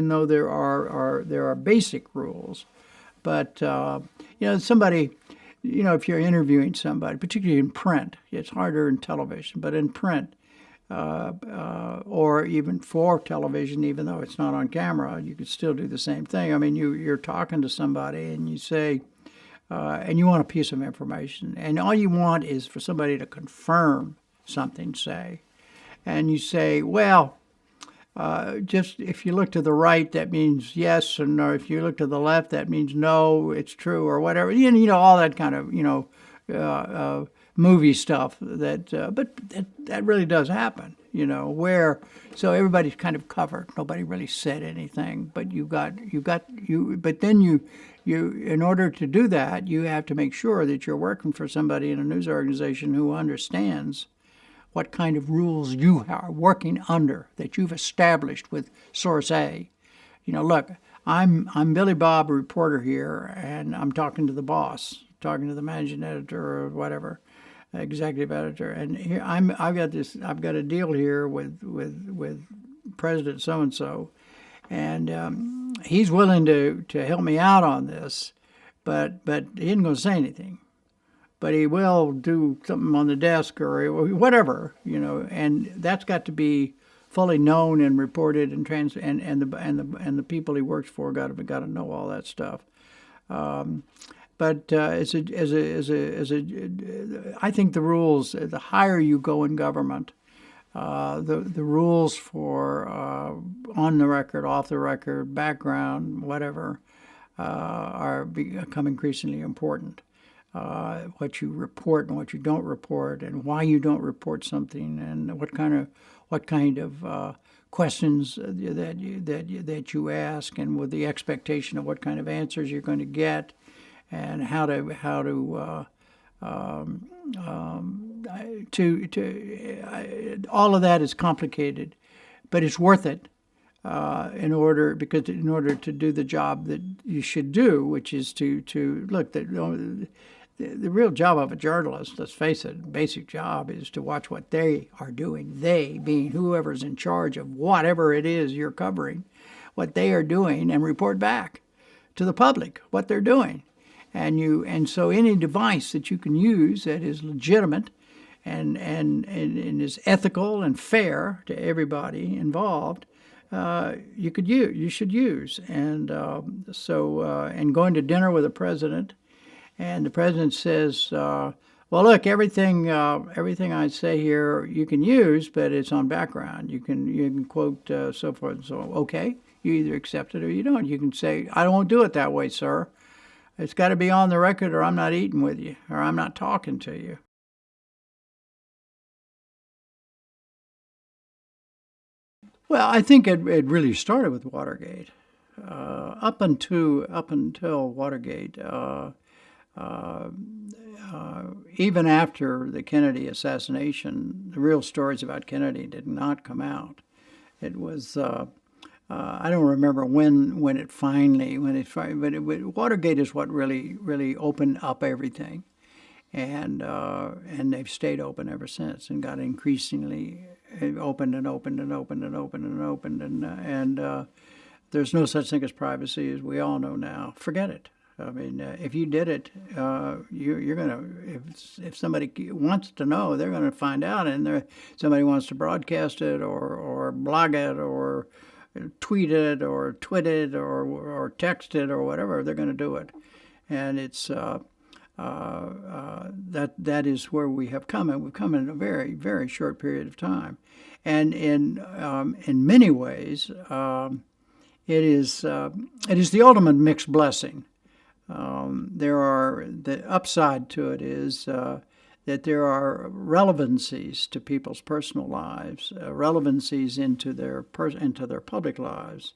though there are basic rules. But somebody, if you're interviewing somebody, particularly in print, it's harder in television, but in print. Or even for television, even though it's not on camera, you could still do the same thing. I mean, you're talking to somebody and you say, and you want a piece of information, and all you want is for somebody to confirm something, say, and you say, well, just if you look to the right, that means yes, and or if you look to the left, that means no, it's true, or whatever. All that kind of movie stuff but that really does happen, where so everybody's kind of covered. Nobody really said anything, but but then you in order to do that, you have to make sure that you're working for somebody in a news organization who understands what kind of rules you are working under, that you've established with source A. Look, I'm Billy Bob, a reporter here, and I'm talking to the boss, talking to the managing editor or whatever, executive editor, and here I've got a deal here with President so and so, and he's willing to help me out on this, but he isn't going to say anything. But he will do something on the desk or whatever, and that's got to be fully known and reported and and the people he works for got to know all that stuff. But I think the rules, the higher you go in government, the rules for on the record, off the record, background, whatever, are become increasingly important. What you report and what you don't report, and why you don't report something, and what kind of questions that you ask, and with the expectation of what kind of answers you're going to get, and how to all of that is complicated, but it's worth it in order to do the job that you should do, which is to look. The real job of a journalist, let's face it, basic job is to watch what they are doing. They being whoever's in charge of whatever it is you're covering, what they are doing, and report back to the public what they're doing. And so any device that you can use that is legitimate and is ethical and fair to everybody involved, you should use. And and going to dinner with the president, and the president says, well, look, everything I say here you can use, but it's on background. You can quote so forth and so on. Okay, you either accept it or you don't. You can say, I won't do it that way, sir. It's got to be on the record, or I'm not eating with you, or I'm not talking to you. Well, I think it really started with Watergate. Up until Watergate, even after the Kennedy assassination, the real stories about Kennedy did not come out. It was I don't remember when Watergate is what really opened up everything, and they've stayed open ever since, and got increasingly opened and there's no such thing as privacy, as we all know now. Forget it. I mean, if you did it, you're gonna. If somebody wants to know, they're gonna find out, and somebody wants to broadcast it or blog it or tweet it or twit it or text it or whatever, they're going to do it. And it's that is where we have come, and we've come in a very, very short period of time. And in many ways, it is the ultimate mixed blessing. The upside to it is that there are relevancies to people's personal lives, relevancies into their public lives.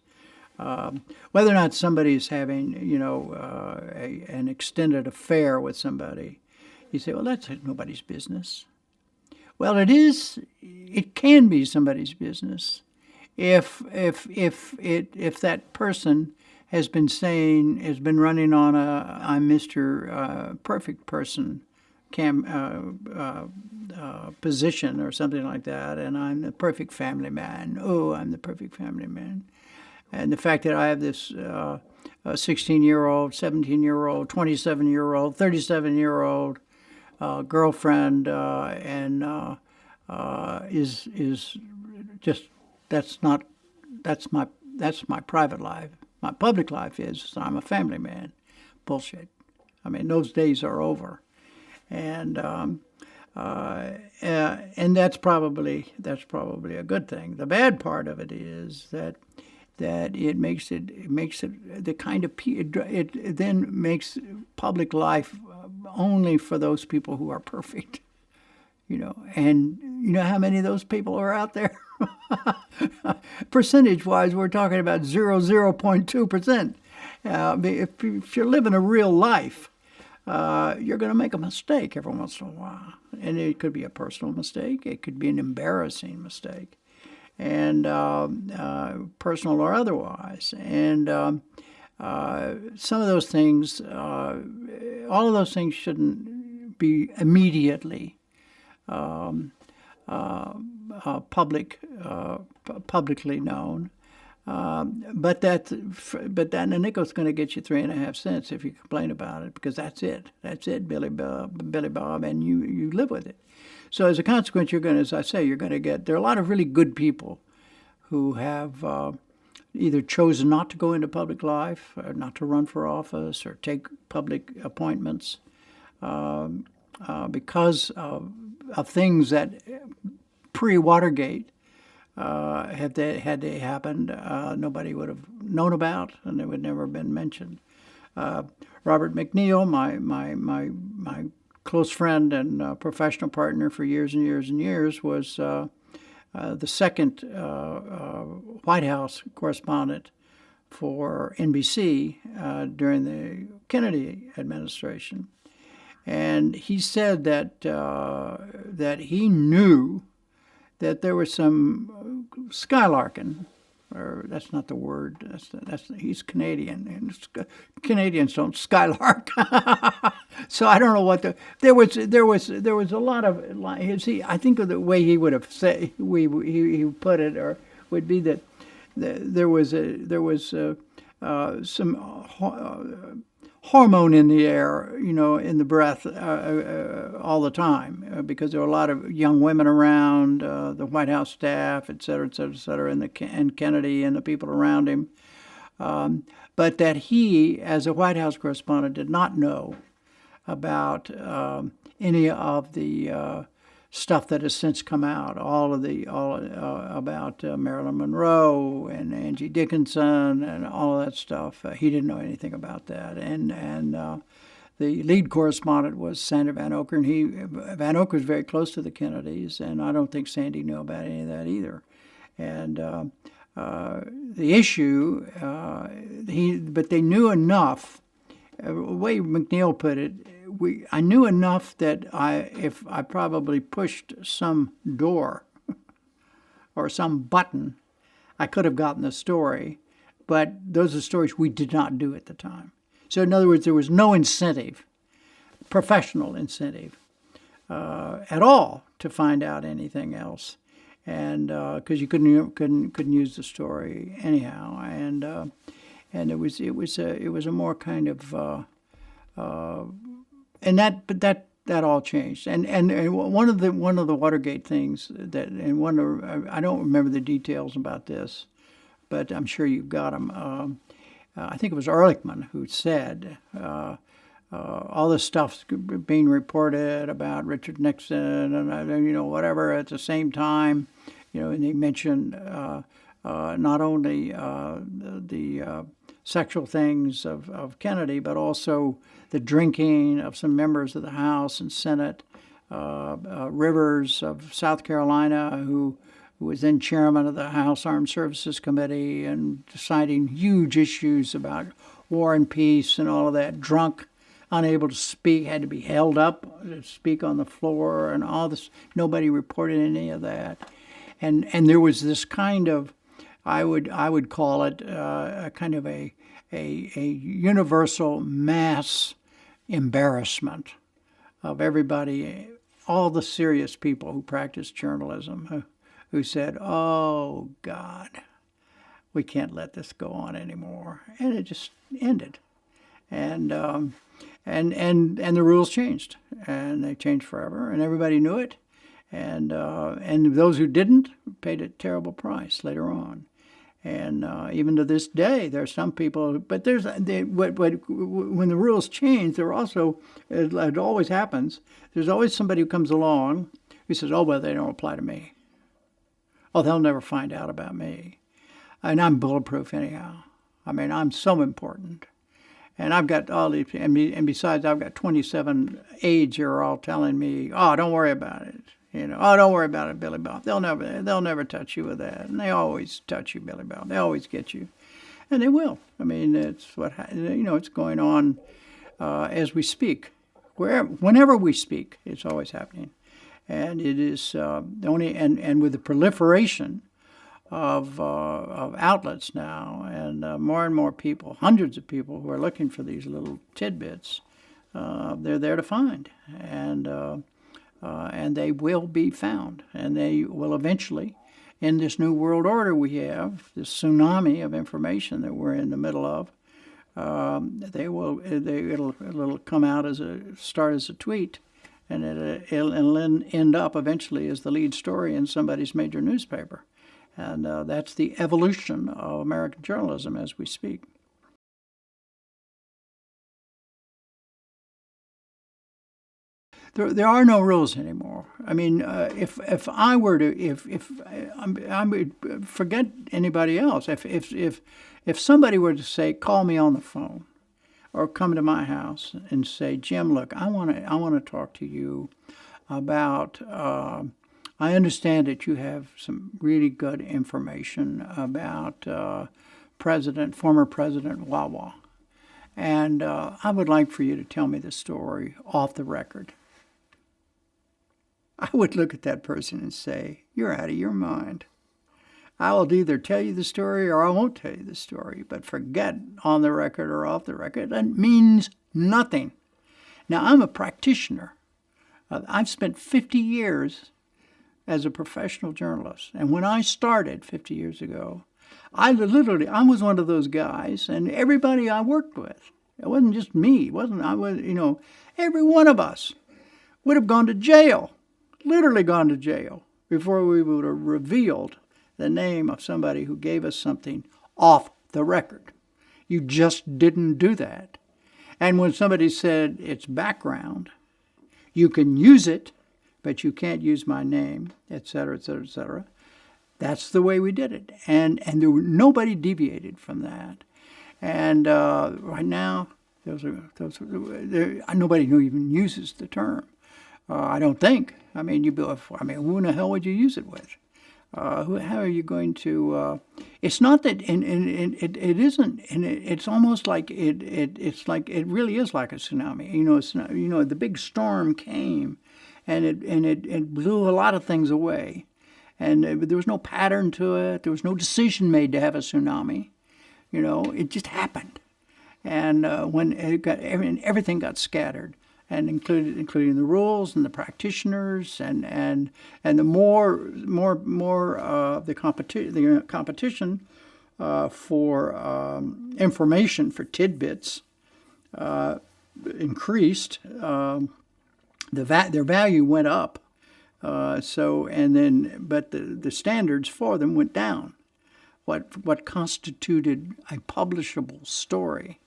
Whether or not somebody's having, an extended affair with somebody, you say, well, that's nobody's business. Well, it is. It can be somebody's business if that person has been running on a I'm Mr. Perfect Person position or something like that, and I'm the perfect family man. Oh, I'm the perfect family man. And the fact that I have this 16-year-old, 17-year-old, 27-year-old, 37-year-old girlfriend, is just that's my private life. My public life is I'm a family man. Bullshit. I mean, those days are over, and that's probably a good thing. The bad part of it is that it makes it the kind of it then makes public life only for those people who are perfect. And you know how many of those people are out there? Percentage-wise, we're talking about 0.2%. If you're living a real life, you're going to make a mistake every once in a while. And it could be a personal mistake. It could be an embarrassing mistake, and personal or otherwise. And some of those things, all of those things shouldn't be immediately publicly known. But that a nickel's going to get you 3.5 cents if you complain about it, because that's it, Billy Bob, and you live with it. So as a consequence, you're going to get. There are a lot of really good people who have either chosen not to go into public life, or not to run for office, or take public appointments because of things that pre-Watergate had they happened, nobody would have known about, and they would never have been mentioned. Robert MacNeil, my close friend and professional partner for years and years and years, was the second White House correspondent for NBC during the Kennedy administration, and he said that he knew that there was some skylarking, or that's not the word. He's Canadian, and Canadians don't skylark. So I don't know what there was a lot of. See, I think of the way he would have said he put it, or would be that there was some hormone in the air, in the breath all the time, because there were a lot of young women around, the White House staff, et cetera, and Kennedy and the people around him. But that he, as a White House correspondent, did not know about any of the stuff that has since come out, all about Marilyn Monroe and Angie Dickinson and all of that stuff. He didn't know anything about that, and the lead correspondent was Sandra Van Oker, and Van Oker was very close to the Kennedys, and I don't think Sandy knew about any of that either. And the issue, but they knew enough. The way MacNeil put it, I knew enough that if I probably pushed some door or some button, I could have gotten the story. But those are stories we did not do at the time. So in other words, there was no incentive, professional incentive, at all to find out anything else, and because you couldn't use the story anyhow, and it was a more kind of and that all changed, and one of the Watergate things I don't remember the details about this, but I'm sure you've got them. I think it was Ehrlichman who said all this stuff's being reported about Richard Nixon and whatever at the same time, and he mentioned not only the sexual things of Kennedy, but also the drinking of some members of the House and Senate, Rivers of South Carolina, who was then chairman of the House Armed Services Committee and deciding huge issues about war and peace and all of that, drunk, unable to speak, had to be held up to speak on the floor and all this. Nobody reported any of that. And there was this kind of, I would call it a kind of a universal mass embarrassment of everybody, all the serious people who practice journalism, who said, "Oh God, we can't let this go on anymore," and it just ended, and the rules changed, and they changed forever, and everybody knew it, and those who didn't paid a terrible price later on. And even to this day, there are some people. But when the rules change, there are also, it always happens. There's always somebody who comes along who says, "Oh well, they don't apply to me. Oh, they'll never find out about me, and I'm bulletproof anyhow. I mean, I'm so important, and I've got all these. And besides, I've got 27 aides who are all telling me, 'Oh, don't worry about it. Oh, don't worry about it, Billy Bob. They'll never touch you with that. And they always touch you, Billy Bob. They always get you, and they will. I mean, it's it's going on as we speak. Whenever we speak, it's always happening, and it is and with the proliferation of outlets now, and more and more people, hundreds of people who are looking for these little tidbits, they're there to find, and they will be found, and they will eventually, in this new world order we have, this tsunami of information that we're in the middle of, it'll come out start as a tweet, and it'll end up eventually as the lead story in somebody's major newspaper. And that's the evolution of American journalism as we speak. There are no rules anymore. I mean, if I were to, I would forget anybody else. If somebody were to say, call me on the phone, or come to my house and say, Jim, look, I want to talk to you about. I understand that you have some really good information about former President Wawa, and I would like for you to tell me the story off the record. I would look at that person and say, you're out of your mind. I will either tell you the story or I won't tell you the story, but forget on the record or off the record. That means nothing. Now, I'm a practitioner. I've spent 50 years as a professional journalist. And when I started 50 years ago, I was one of those guys, and everybody I worked with, it wasn't just me, every one of us would have gone to jail, literally gone to jail, before we would have revealed the name of somebody who gave us something off the record. You just didn't do that. And when somebody said it's background, you can use it, but you can't use my name, et cetera, et cetera, et cetera. That's the way we did it. And nobody deviated from that. And right now, nobody even uses the term. I don't think. I mean, who in the hell would you use it with? How are you going to? It's not that, and it isn't, and it's almost like it's like it really is like a tsunami. The big storm came, and it blew a lot of things away, and there was no pattern to it. There was no decision made to have a tsunami. It just happened, and when everything got scattered. And including the rules and the practitioners and the more the competition for information, for tidbits increased. Their value went up. But the standards for them went down. What constituted a publishable story.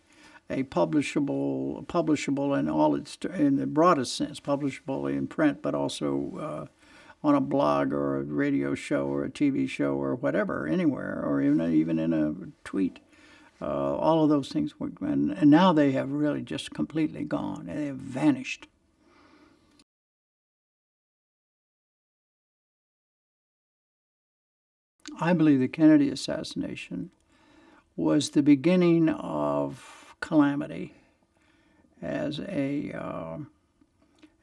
A publishable in the broadest sense, publishable in print, but also on a blog or a radio show or a TV show or whatever, anywhere, or even in a tweet. All of those things were, and now they have really just completely gone. They have vanished. I believe the Kennedy assassination was the beginning of calamity as an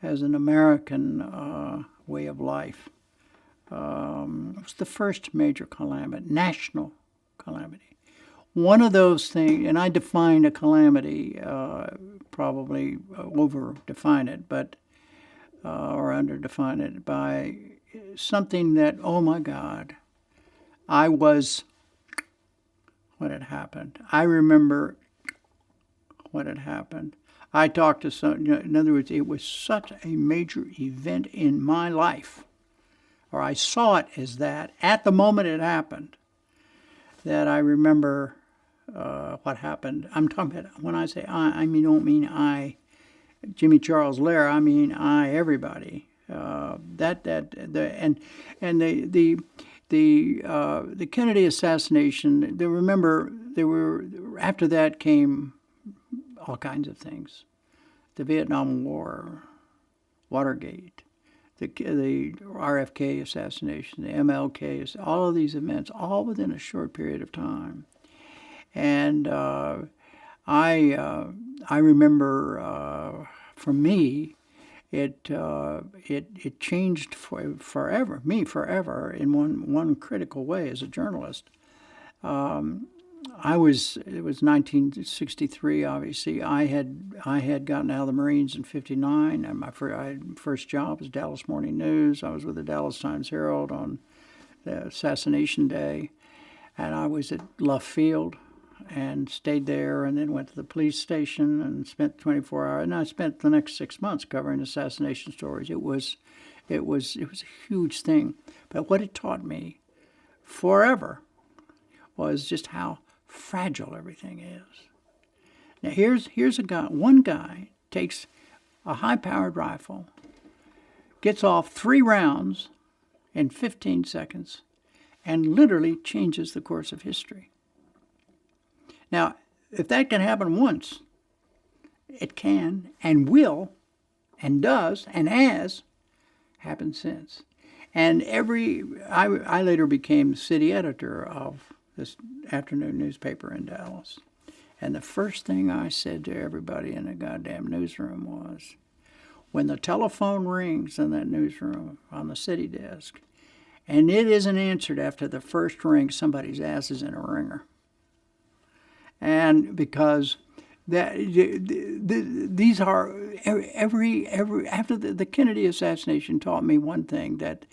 American way of life. It was the first major calamity, national calamity. One of those things, and I define a calamity, probably over-define it, or under-define it by something that, oh my God, when it happened. I remember when it happened. I talked to in other words, it was such a major event in my life, or I saw it as that at the moment it happened, that I remember what happened. I'm talking about, when I say I don't mean I, Jimmy Charles Lehrer, I mean I, everybody. The Kennedy assassination, after that came all kinds of things. The Vietnam War, Watergate, the RFK assassination, the MLK, all of these events, all within a short period of time. And I remember, for me, it changed forever in one critical way as a journalist. It was 1963. Obviously, I had gotten out of the Marines in '59, and my first job was Dallas Morning News. I was with the Dallas Times-Herald on the assassination day, and I was at Love Field, and stayed there, and then went to the police station and spent 24 hours. And I spent the next 6 months covering assassination stories. It was a huge thing. But what it taught me forever was just how fragile everything is. Now here's a guy. One guy takes a high-powered rifle, gets off 3 rounds in 15 seconds, and literally changes the course of history. Now, if that can happen once, it can and will and does and has happened since. And I later became the city editor of this afternoon newspaper in Dallas. And the first thing I said to everybody in the goddamn newsroom was, when the telephone rings in that newsroom on the city desk, and it isn't answered after the first ring, somebody's ass is in a ringer. And because these are every after the Kennedy assassination taught me one thing, that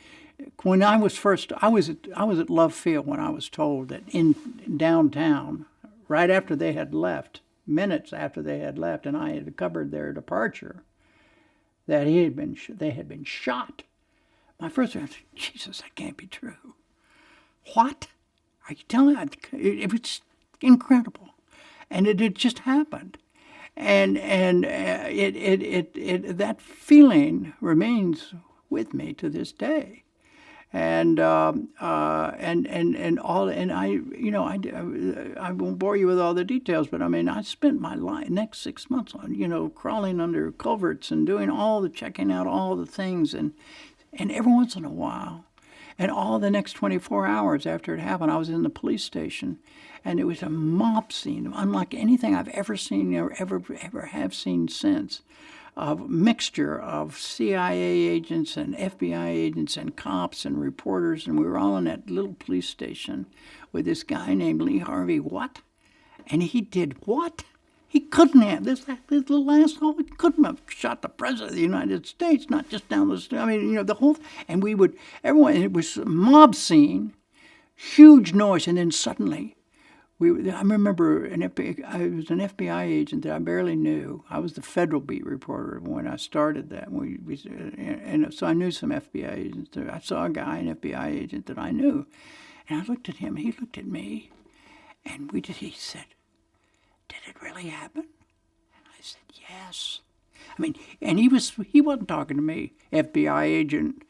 when I was at Love Field when I was told that in downtown, right after they had left, minutes after they had left, and I had covered their departure, that they had been shot. My first reaction, Jesus, that can't be true. What? Are you telling me? It was incredible. And it had just happened, and that feeling remains with me to this day, I won't bore you with all the details, but I mean, I spent my next 6 months on crawling under culverts and doing all the checking out all the things, and every once in a while, and all the next 24 hours after it happened, I was in the police station. And it was a mob scene, unlike anything I've ever seen or ever have seen since, of mixture of CIA agents and FBI agents and cops and reporters. And we were all in that little police station with this guy named Lee Harvey. What? And he did what? He couldn't have, this little asshole, he couldn't have shot the President of the United States, not just down the street. I mean, the whole, and everyone, it was a mob scene, huge noise, and then suddenly, I remember I was an FBI agent that I barely knew. I was the federal beat reporter when I started that. And so I knew some FBI agents. I saw a guy, an FBI agent that I knew. And I looked at him, he looked at me, and he said, "Did it really happen?" And I said, "Yes." I mean, and he wasn't talking to me, FBI agent,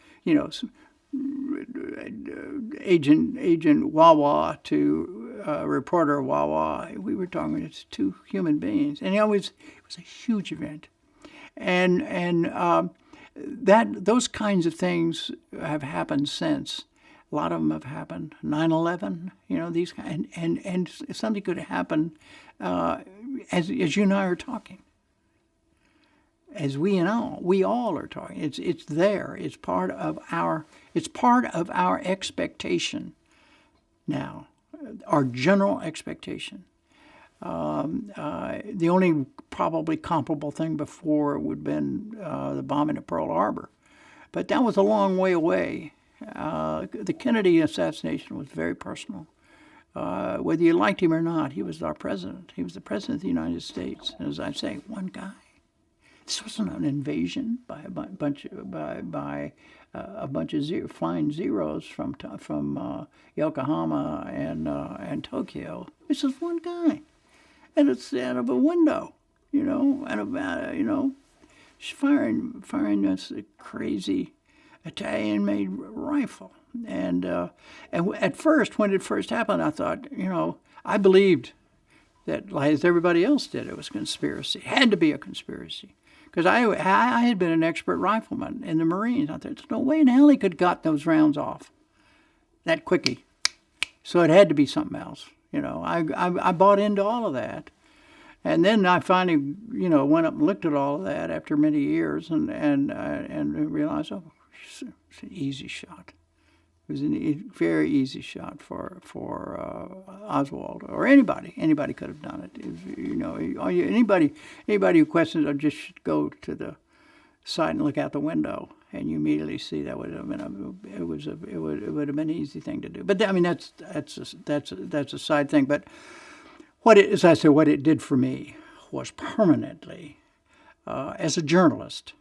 Agent Wawa to reporter Wawa. We were talking to 2 human beings, and it was a huge event, and those kinds of things have happened since. A lot of them have happened. 9/11, these kind, and something could happen as you and I are talking. As we all are talking. It's there. It's part of our expectation now, our general expectation. The only probably comparable thing before would have been the bombing of Pearl Harbor, but that was a long way away. The Kennedy assassination was very personal. Whether you liked him or not, he was our president. He was the president of the United States. And as I say, one guy. This wasn't an invasion by a bunch of flying zeros from Yokohama and Tokyo. This is one guy, and it's out of a window, firing this crazy Italian-made rifle. And at first, when it first happened, I thought, I believed that, as everybody else did, it was a conspiracy. It had to be a conspiracy. Because I had been an expert rifleman in the Marines. I thought, there's no way in hell he could have got those rounds off that quickie. So it had to be something else. I bought into all of that. And then I finally, went up and looked at all of that after many years and realized, it's an easy shot. It was a very easy shot for Oswald or anybody. Anybody could have done it. Anybody who questions it just go to the side and look out the window, and you immediately see that would have been it would have been an easy thing to do. But that's a side thing. But what it did for me was permanently, as a journalist,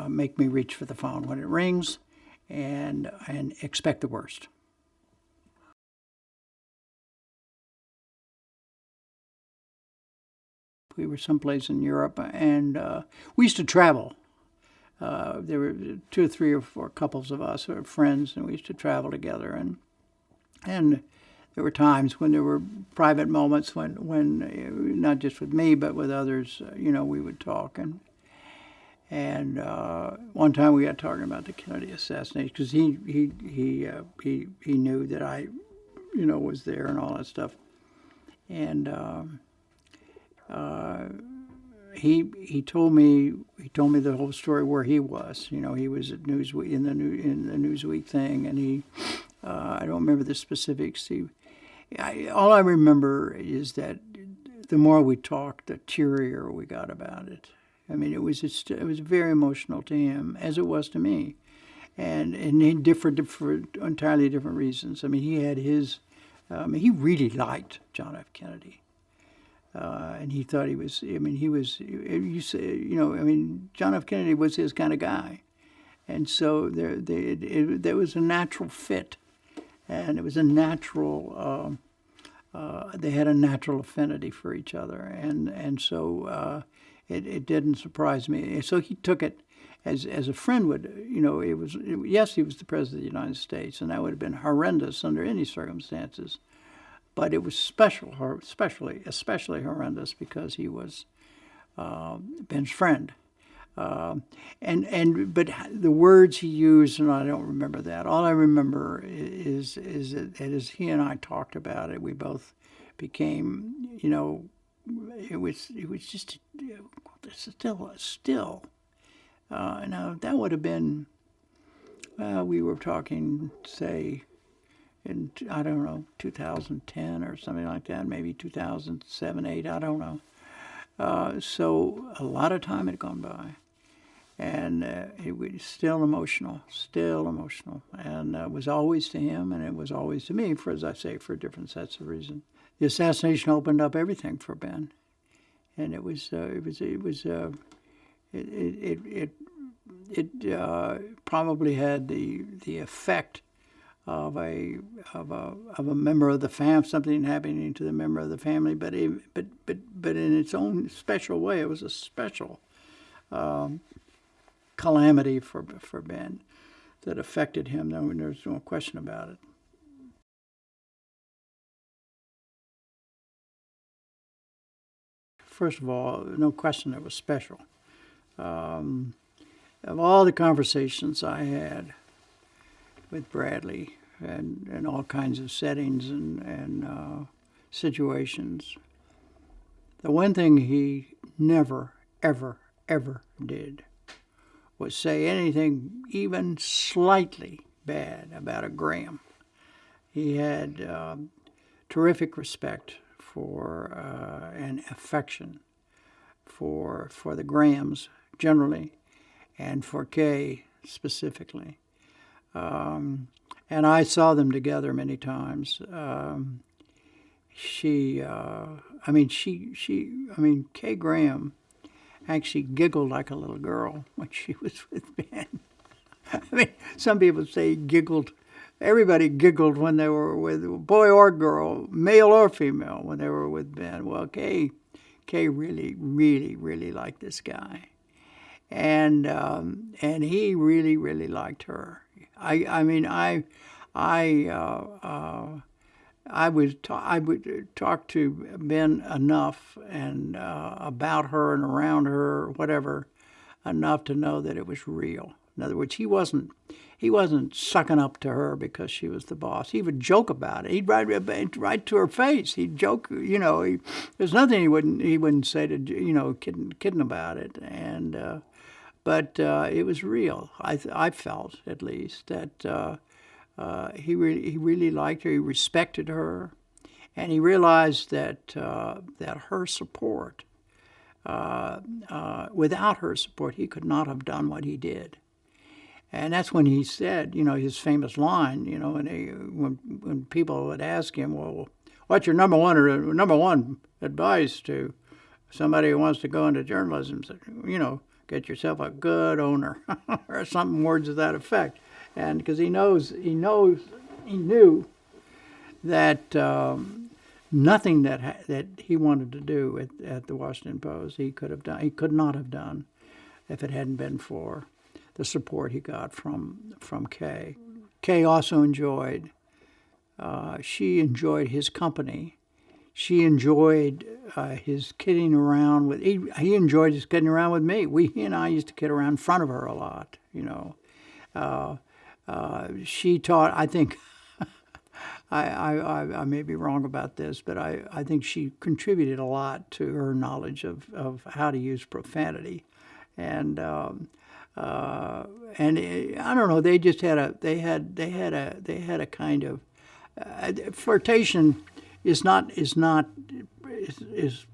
make me reach for the phone when it rings and expect the worst. We were someplace in Europe, and we used to travel. There were 2 or 3 or 4 couples of us who were friends, and we used to travel together. And there were times when there were private moments when not just with me but with others, we would talk. And one time we got talking about the Kennedy assassination because he knew that I, was there and all that stuff. And he told me the whole story where he was. He was at Newsweek in the Newsweek thing, and I don't remember the specifics. All I remember is that the more we talked, the tearier we got about it. I mean, it was very emotional to him, as it was to me, and he differed for entirely different reasons. I mean, he had his. He really liked John F. Kennedy. And he thought he was. I mean, he was. John F. Kennedy was his kind of guy, and so there was a natural fit, and it was a natural. They had a natural affinity for each other, and so it didn't surprise me. So he took it as a friend would. Yes, he was the president of the United States, and that would have been horrendous under any circumstances. But it was especially horrendous because he was Ben's friend, but the words he used, and I don't remember that. All I remember is that as he and I talked about it, we both became, it was just still. Now that would have been, we were talking, say, in, I don't know, 2010 or something like that, maybe 2007, 8, I don't know. So a lot of time had gone by, and it was still emotional, and it was always to him, and it was always to me, for, as I say, for different sets of reasons. The assassination opened up everything for Ben, and it probably had the effect of a member of the family, something happening to the member of the family, but in its own special way, it was a special calamity for Ben that affected him. There's no question about it. First of all, no question it was special. Of all the conversations I had with Bradlee and all kinds of settings and situations, the one thing he never, ever, ever did was say anything even slightly bad about a Graham. He had terrific respect for and affection for the Grahams generally, and for Kay specifically. And I saw them together many times. Kay Graham actually giggled like a little girl when she was with Ben. I mean, some people say giggled. Everybody giggled when they were with boy or girl, male or female, when they were with Ben. Well, Kay really, really, really liked this guy, and he really, really liked her. I would talk to Ben enough and about her and around her, whatever, enough to know that it was real. In other words, he wasn't sucking up to her because she was the boss. He would joke about it. He'd write right to her face. He'd joke, there's nothing he wouldn't say to, kidding about it. And but it was real. I felt at least that he really liked her. He respected her, and he realized that her support, without her support, he could not have done what he did. And that's when he said, his famous line, when people would ask him, well, what's your number one advice to somebody who wants to go into journalism? Get yourself a good owner or something, words of that effect. And because he knew that nothing that he wanted to do at the Washington Post he could not have done if it hadn't been for the support he got from Kay. Kay also enjoyed. She enjoyed his company. She enjoyed his kidding around with. He enjoyed his kidding around with me. He and I used to kid around in front of her a lot. She taught. I think. I may be wrong about this, but I think she contributed a lot to her knowledge of how to use profanity, and I don't know. They just had a kind of flirtation. Is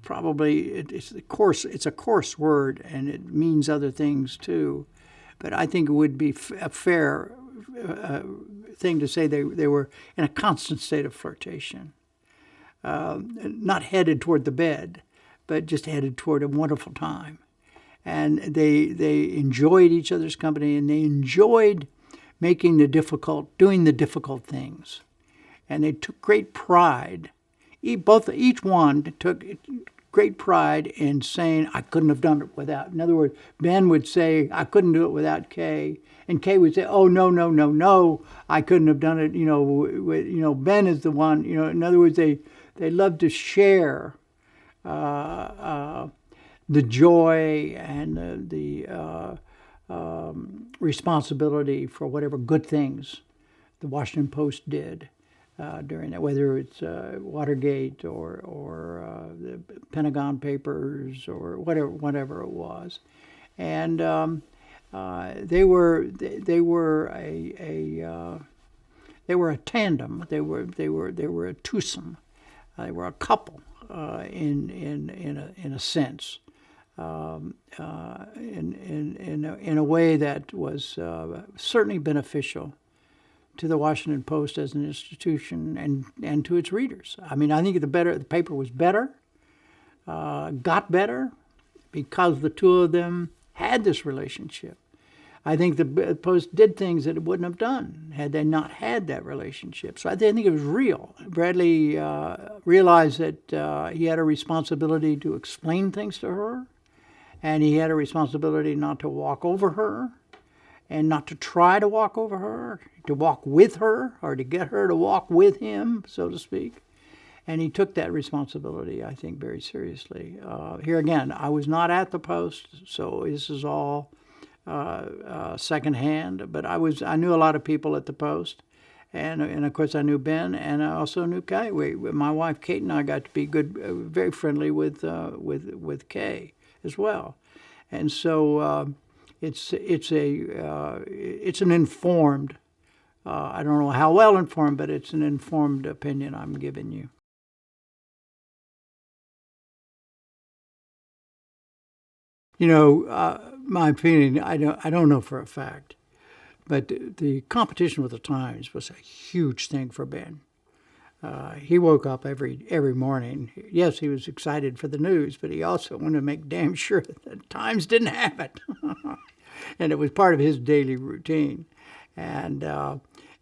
probably it's a coarse word, and it means other things too, but I think it would be a fair thing to say they were in a constant state of flirtation, not headed toward the bed, but just headed toward a wonderful time. And they enjoyed each other's company, and they enjoyed doing the difficult things. And they took great pride. Each one took great pride in saying, I couldn't have done it without. In other words, Ben would say, I couldn't do it without Kay. And Kay would say, oh, no, I couldn't have done it. Ben is the one. In other words, they loved to share the joy and the responsibility for whatever good things the Washington Post did during that, whether it's Watergate or the Pentagon Papers or whatever it was, and they were a tandem. They were a twosome. They were a couple in a sense. In a way that was certainly beneficial to the Washington Post as an institution and to its readers. I mean, I think the paper was better, got better, because the two of them had this relationship. I think the Post did things that it wouldn't have done had they not had that relationship. So I think it was real. Bradlee realized that he had a responsibility to explain things to her, and he had a responsibility not to walk over her, and not to try to walk over her, to walk with her, or to get her to walk with him, so to speak. And he took that responsibility, I think, very seriously. Here again, I was not at the Post, so this is all secondhand. But I knew a lot of people at the Post, and of course I knew Ben, and I also knew Kay. My wife Kate and I got to be very friendly with Kay as well, and so. It's an informed, I don't know how well informed, but it's an informed opinion I'm giving you. My opinion, I don't know for a fact, but the competition with the Times was a huge thing for Ben. He woke up every morning. Yes, he was excited for the news, but he also wanted to make damn sure that the Times didn't have it. And it was part of his daily routine. And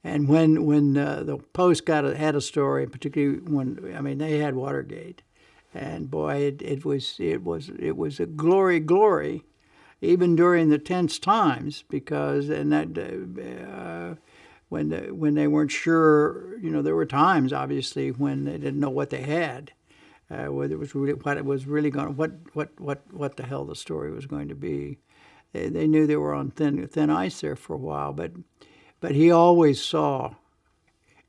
when the Post had a story, particularly they had Watergate, and boy, it was a glory, even during the tense times, because when they weren't sure. There were times, obviously, when they didn't know what they had, whether it was really what it was really going, what the hell the story was going to be. They knew they were on thin ice there for a while, but he always saw.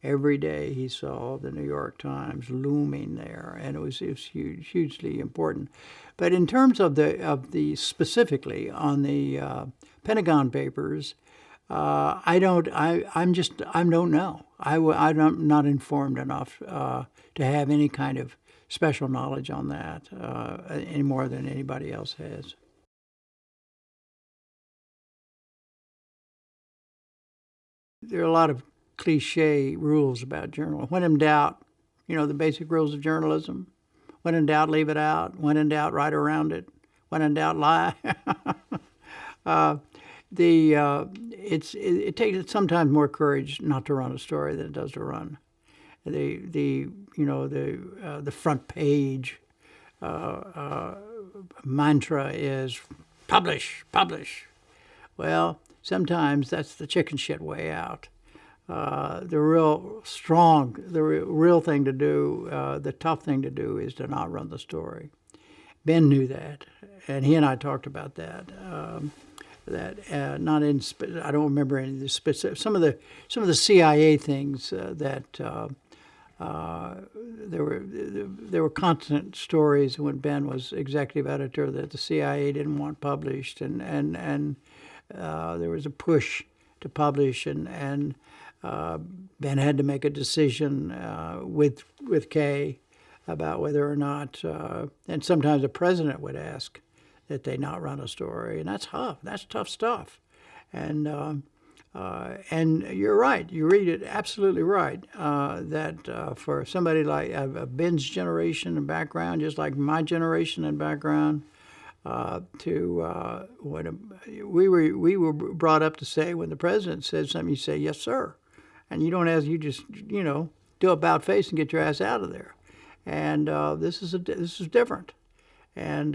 Every day he saw the New York Times looming there, and it was huge, hugely important. But in terms of the specifically on the Pentagon Papers, I don't know. I'm not informed enough to have any kind of special knowledge on that any more than anybody else has. There are a lot of cliche rules about journalism. When in doubt, the basic rules of journalism. When in doubt, leave it out. When in doubt, write around it. When in doubt, lie. It takes sometimes more courage not to run a story than it does to run. The front page mantra is publish. Well, sometimes that's the chicken shit way out. The real thing to do, the tough thing to do, is to not run the story. Ben knew that, and he and I talked about that. I don't remember any of the specific. Some of the CIA things there were constant stories when Ben was executive editor that the CIA didn't want published, and there was a push to publish, and Ben had to make a decision with Kay about whether or not, and sometimes the president would ask that they not run a story, and that's tough. That's tough stuff, and you're right. You read it absolutely right. That for somebody like Ben's generation and background, just like my generation and background, we were brought up to say when the president says something, you say yes sir. And you don't ask, you just, do about face and get your ass out of there. And this is different. And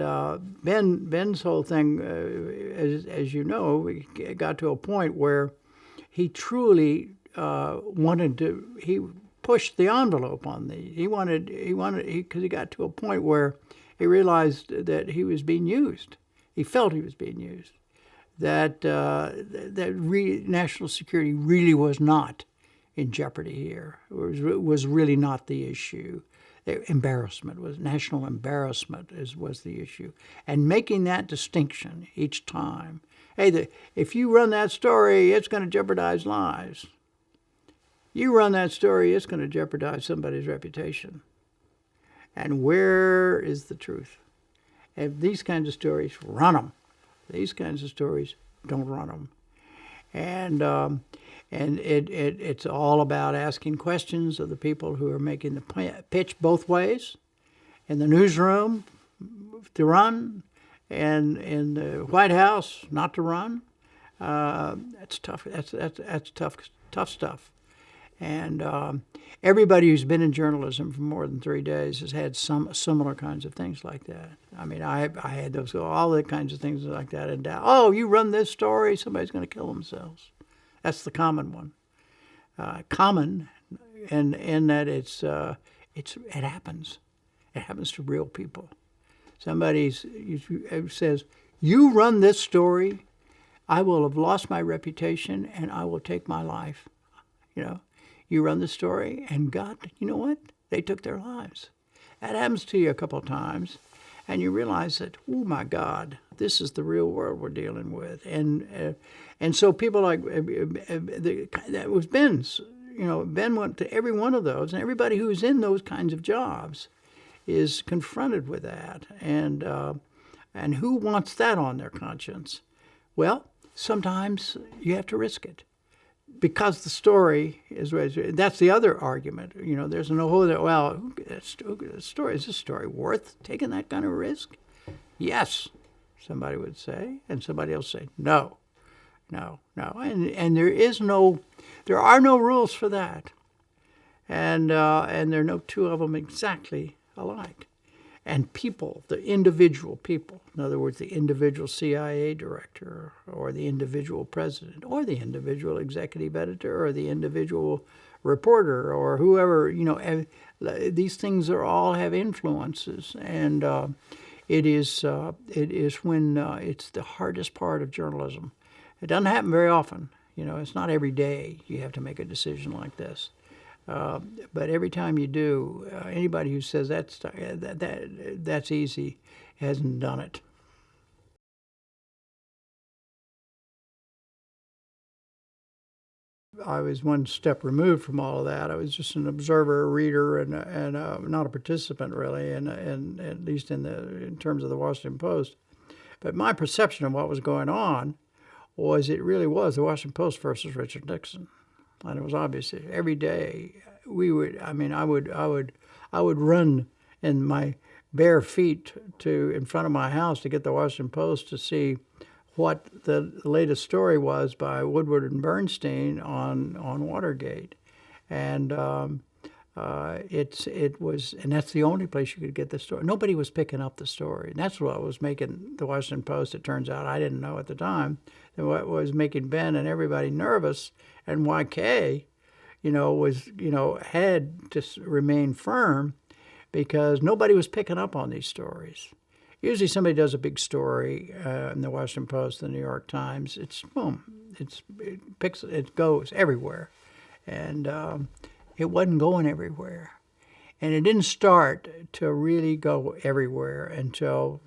Ben's whole thing, as you know, it got to a point where he truly he pushed the envelope on these. Because he got to a point where he realized that he was being used. He felt he was being used. That national security really was not in jeopardy here. It was really not the issue. National embarrassment was the issue. And making that distinction each time. Hey, if you run that story, it's going to jeopardize lives. You run that story, it's going to jeopardize somebody's reputation. And where is the truth? And these kinds of stories, run them. These kinds of stories, don't run them. And it's all about asking questions of the people who are making the pitch both ways, in the newsroom to run, and in the White House not to run. That's tough. That's tough stuff. And everybody who's been in journalism for more than 3 days has had some similar kinds of things like that. I mean, I had all the kinds of things like that in doubt. Oh, you run this story, somebody's going to kill themselves. That's the common one. Common, in that it happens. It happens to real people. Somebody says, "You run this story, I will have lost my reputation and I will take my life." You run the story, and God, you know what? They took their lives. That happens to you a couple of times, and you realize that, oh my God, this is the real world we're dealing with. And so people like that was Ben's. Ben went to every one of those, and everybody who's in those kinds of jobs is confronted with that. And who wants that on their conscience? Well, sometimes you have to risk it. Because the story is, that's the other argument. There's no whole, is this story worth taking that kind of risk? Yes, somebody would say, and somebody else say, no. And there are no rules for that. And there are no two of them exactly alike. And people, the individual people, in other words, the individual CIA director or the individual president or the individual executive editor or the individual reporter or whoever, these things all have influences. And it is when it's the hardest part of journalism. It doesn't happen very often. It's not every day you have to make a decision like this. But every time you do, anybody who says that's easy hasn't done it. I was one step removed from all of that. I was just an observer, a reader, and not a participant really, and at least in terms of the Washington Post. But my perception of what was going on was it really was the Washington Post versus Richard Nixon. And it was obvious every day I would run in my bare feet in front of my house to get the Washington Post to see what the latest story was by Woodward and Bernstein on Watergate. And it was, and that's the only place you could get the story. Nobody was picking up the story. And that's what was making the Washington Post, it turns out, I didn't know at the time, that what was making Ben and everybody nervous, and YK, had to remain firm because nobody was picking up on these stories. Usually somebody does a big story in the Washington Post, the New York Times, it goes everywhere. And it wasn't going everywhere. And it didn't start to really go everywhere until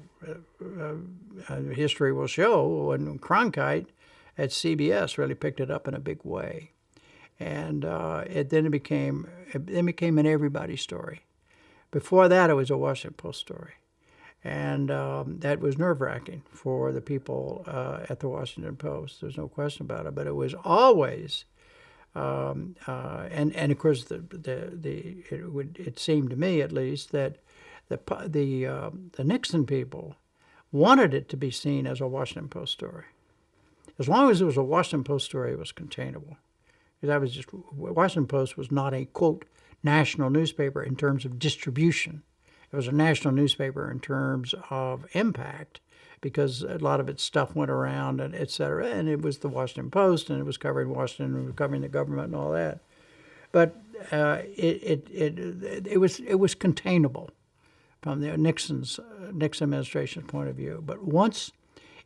history will show when Cronkite at CBS really picked it up in a big way. And it became an everybody story. Before that, it was a Washington Post story. And that was nerve-wracking for the people at the Washington Post. There's no question about it. But it was always, and of course, it seemed to me at least that the Nixon people wanted it to be seen as a Washington Post story. As long as it was a Washington Post story, it was containable. Because Washington Post was not a, quote, national newspaper in terms of distribution. It was a national newspaper in terms of impact because a lot of its stuff went around and et cetera. And it was the Washington Post and it was covering Washington and covering the government and all that. But it was containable from the Nixon administration's point of view. But once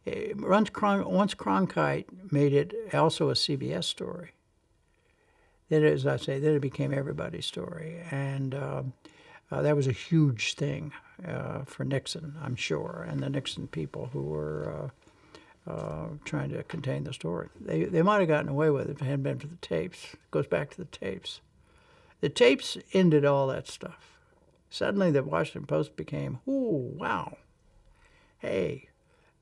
Cronkite made it also a CBS story, then, as I say, then it became everybody's story. And that was a huge thing for Nixon, I'm sure, and the Nixon people who were trying to contain the story. They might have gotten away with it if it hadn't been for the tapes. It goes back to the tapes. The tapes ended all that stuff. Suddenly the Washington Post became, ooh, wow, hey,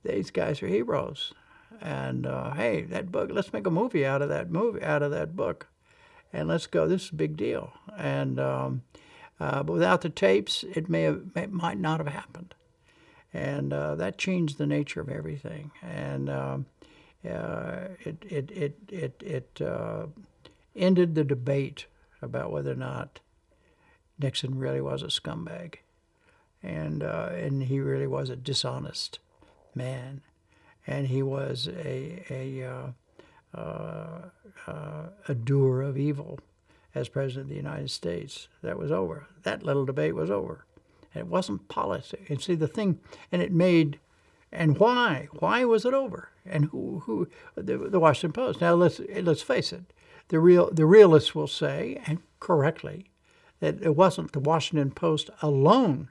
these guys are heroes. And hey, that book, let's make a movie out of that book. And let's go, this is a big deal. And but without the tapes, it might not have happened. And that changed the nature of everything. And it ended the debate about whether or not Nixon really was a scumbag. And he really was a dishonest man. And he was a doer of evil as President of the United States. That was over. That little debate was over. And it wasn't politics. And see, the thing, and it made, and why? Why was it over? And who the Washington Post. Now, let's face it. The realists will say, and correctly, that it wasn't the Washington Post alone.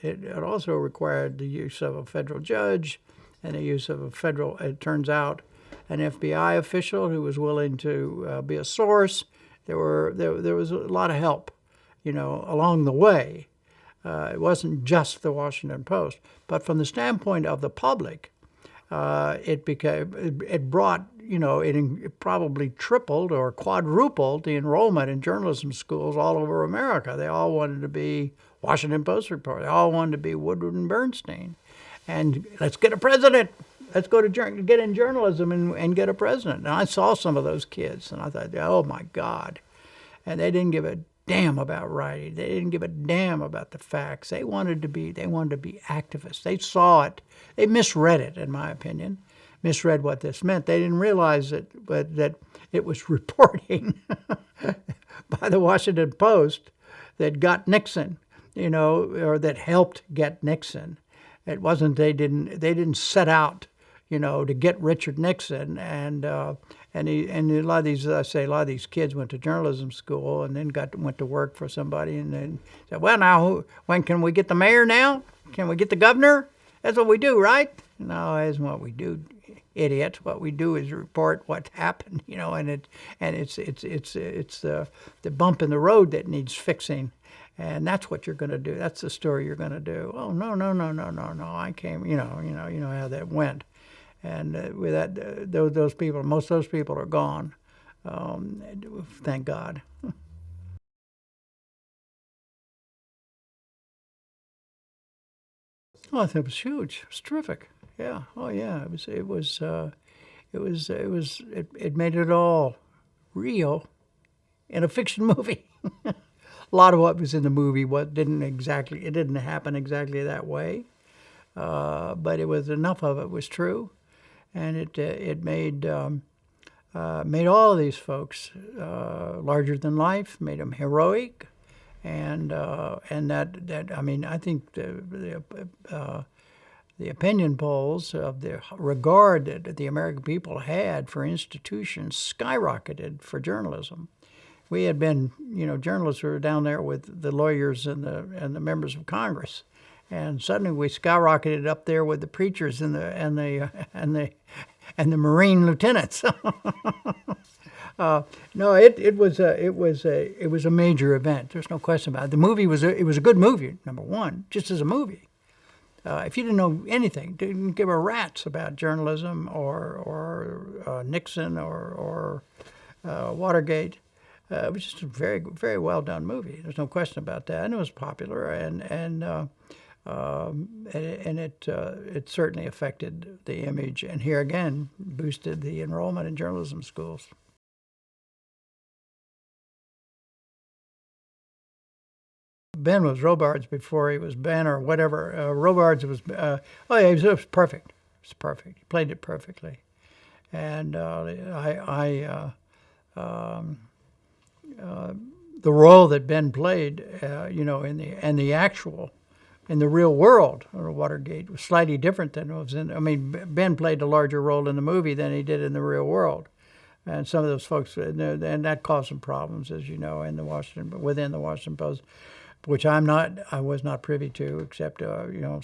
It also required the use of a federal judge and the use of a federal, it turns out, an FBI official who was willing to be a source. There was a lot of help, along the way. It wasn't just the Washington Post, but from the standpoint of the public, it brought, it probably tripled or quadrupled the enrollment in journalism schools all over America. They all wanted to be Washington Post reporters. They all wanted to be Woodward and Bernstein. And let's get a president. Let's go to get in journalism and get a president. And I saw some of those kids, and I thought, oh, my God. And they didn't give a damn about writing. They didn't give a damn about the facts. They wanted to be activists. They saw it. They misread it, in my opinion. Misread what this meant. They didn't realize that it was reporting by the Washington Post that got Nixon, or that helped get Nixon. It wasn't they didn't set out, to get Richard Nixon, and a lot of these kids went to journalism school and then went to work for somebody and then said, well, now when can we get the mayor now? Can we get the governor? That's what we do, right? No, that isn't what we do, idiot. What we do is report what happened, and it's the bump in the road that needs fixing. And that's what you're going to do. That's the story you're going to do. Oh, no. I came, you know how that went. And with that, those people, most of those people are gone. Thank God. Oh, I think it was huge. It was terrific. Yeah. Oh, yeah. It made it all real in a fiction movie. A lot of what was in the movie didn't happen exactly that way, but enough of it was true, and it made all of these folks larger than life, made them heroic, and that I mean, I think the opinion polls of the regard that the American people had for institutions skyrocketed for journalism. We had been, journalists were down there with the lawyers and the members of Congress, and suddenly we skyrocketed up there with the preachers and the Marine lieutenants. No, it was a major event. There's no question about it. The movie was a good movie. Number one, just as a movie. If you didn't know anything, didn't give a rat's about journalism or Nixon or Watergate. It was just a very, very well done movie. There's no question about that, and it was popular, and it certainly affected the image, and here again boosted the enrollment in journalism schools. Ben was Robards before he was Ben or whatever. Robards was it was perfect. It was perfect. He played it perfectly, and the role that Ben played, in the real world, Watergate was slightly different than it was in. I mean, Ben played a larger role in the movie than he did in the real world, and some of those folks, and that caused some problems, as you know, within the Washington Post, which I was not privy to, except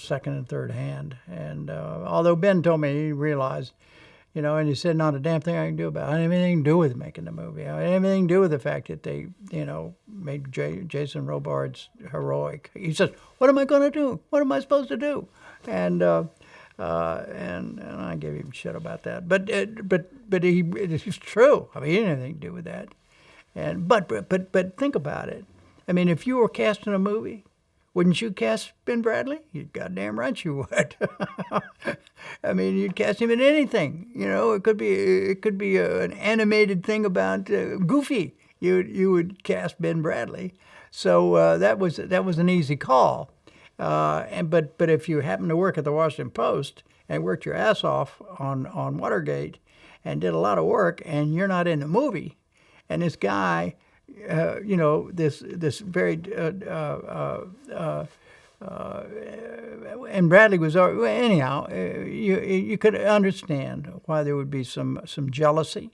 second and third hand. And although Ben told me he realized. And he said, not a damn thing I can do about it. I didn't have anything to do with making the movie. I didn't have anything to do with the fact that they, made Jason Robards heroic. He says, what am I going to do? What am I supposed to do? And I gave him shit about that. But it's true. I mean, he didn't have anything to do with that. And but think about it. I mean, if you were cast in a movie, wouldn't you cast Ben Bradlee? You goddamn right you would. I mean, you'd cast him in anything. It could be an animated thing about Goofy. You would cast Ben Bradlee. So that was an easy call. But if you happen to work at the Washington Post and worked your ass off on Watergate and did a lot of work, and you're not in the movie, and this guy. This very and Bradlee was anyhow. You could understand why there would be some jealousy,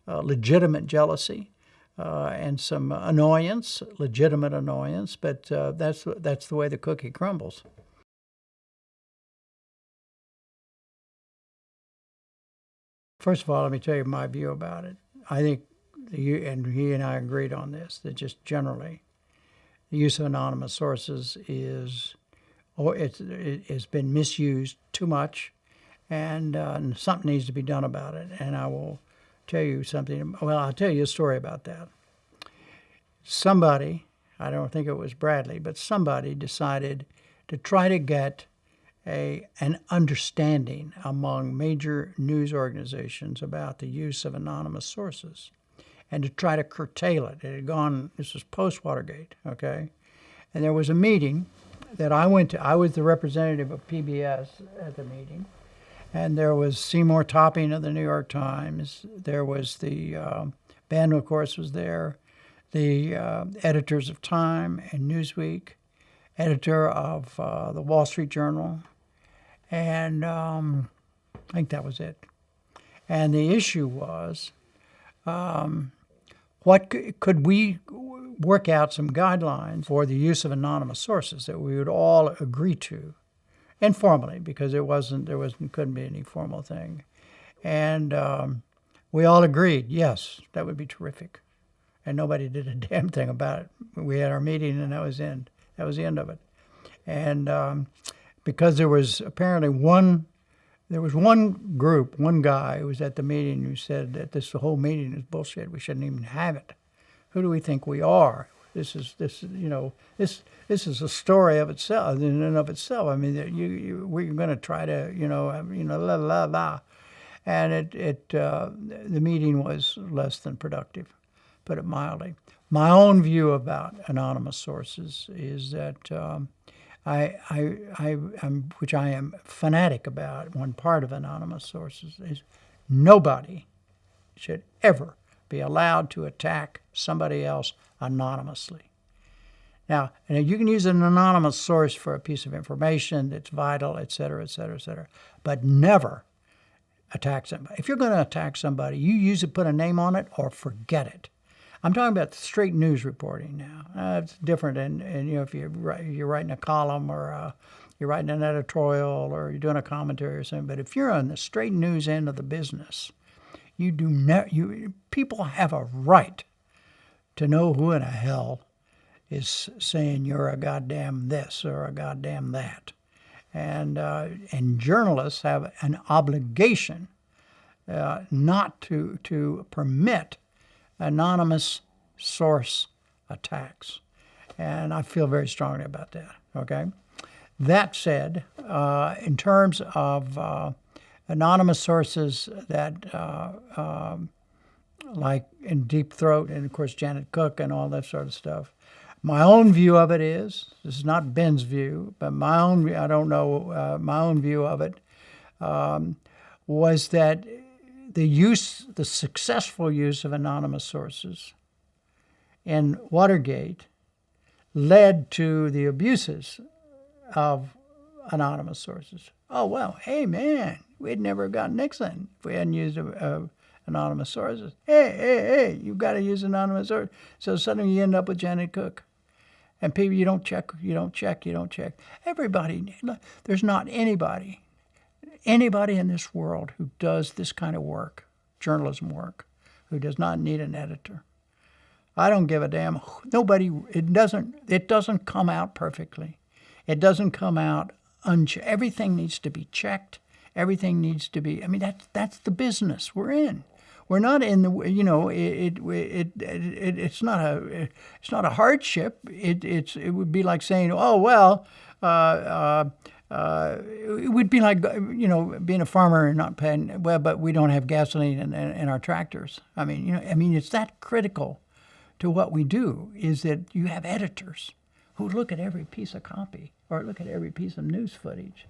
legitimate jealousy, and some annoyance, legitimate annoyance. But that's the way the cookie crumbles. First of all, let me tell you my view about it. I think. He and I agreed on this, that just generally the use of anonymous sources it's been misused too much, and something needs to be done about it. And I will tell you something. Well, I'll tell you a story about that. Somebody, I don't think it was Bradlee, but somebody decided to try to get an understanding among major news organizations about the use of anonymous sources. and to try to curtail it. It had gone, this was post-Watergate, okay? And there was a meeting that I went to. I was the representative of PBS at the meeting. And there was Seymour Topping of the New York Times. There was the, Ben, of course, was there. The editors of Time and Newsweek, editor of the Wall Street Journal. And I think that was it. And the issue was, could we work out some guidelines for the use of anonymous sources that we would all agree to, informally, because couldn't be any formal thing. And we all agreed, yes, that would be terrific. And nobody did a damn thing about it. We had our meeting, and that was the end. That was the end of it. And because there was apparently one group, one guy who was at the meeting who said that the whole meeting is bullshit. We shouldn't even have it. Who do we think we are? This is a story of itself, in and of itself. I mean, we're going to try to, la la la, and the meeting was less than productive, put it mildly. My own view about anonymous sources is that which I am fanatic about. One part of anonymous sources is nobody should ever be allowed to attack somebody else anonymously. Now, you can use an anonymous source for a piece of information that's vital, et cetera, et cetera, et cetera, but never attack somebody. If you're going to attack somebody, you use it, put a name on it, or forget it. I'm talking about straight news reporting now. It's different, and if you're writing a column or you're writing an editorial or you're doing a commentary or something. But if you're on the straight news end of the business, people have a right to know who in the hell is saying you're a goddamn this or a goddamn that. And journalists have an obligation not to permit anonymous source attacks. And I feel very strongly about that, okay? That said, in terms of anonymous sources that, like in Deep Throat and, of course, Janet Cooke and all that sort of stuff, my own view of it is, this is not Ben's view, but my own view of it was that the successful use of anonymous sources in Watergate led to the abuses of anonymous sources. Oh, well, hey, man, we'd never got Nixon if we hadn't used anonymous sources. Hey, you've got to use anonymous sources. So suddenly you end up with Janet Cooke. And people, you don't check. Everybody, there's not anybody in this world who does this kind of work, journalism work, who does not need an editor. I don't give a damn. Nobody, it doesn't come out perfectly. It doesn't come out unchecked. Everything needs to be checked. Everything needs to be, that's the business we're in. We're not in the, it's not a hardship. It would be like saying, oh, well, it would be like, being a farmer and not paying, well, but we don't have gasoline in our tractors. It's that critical to what we do, is that you have editors who look at every piece of copy or look at every piece of news footage.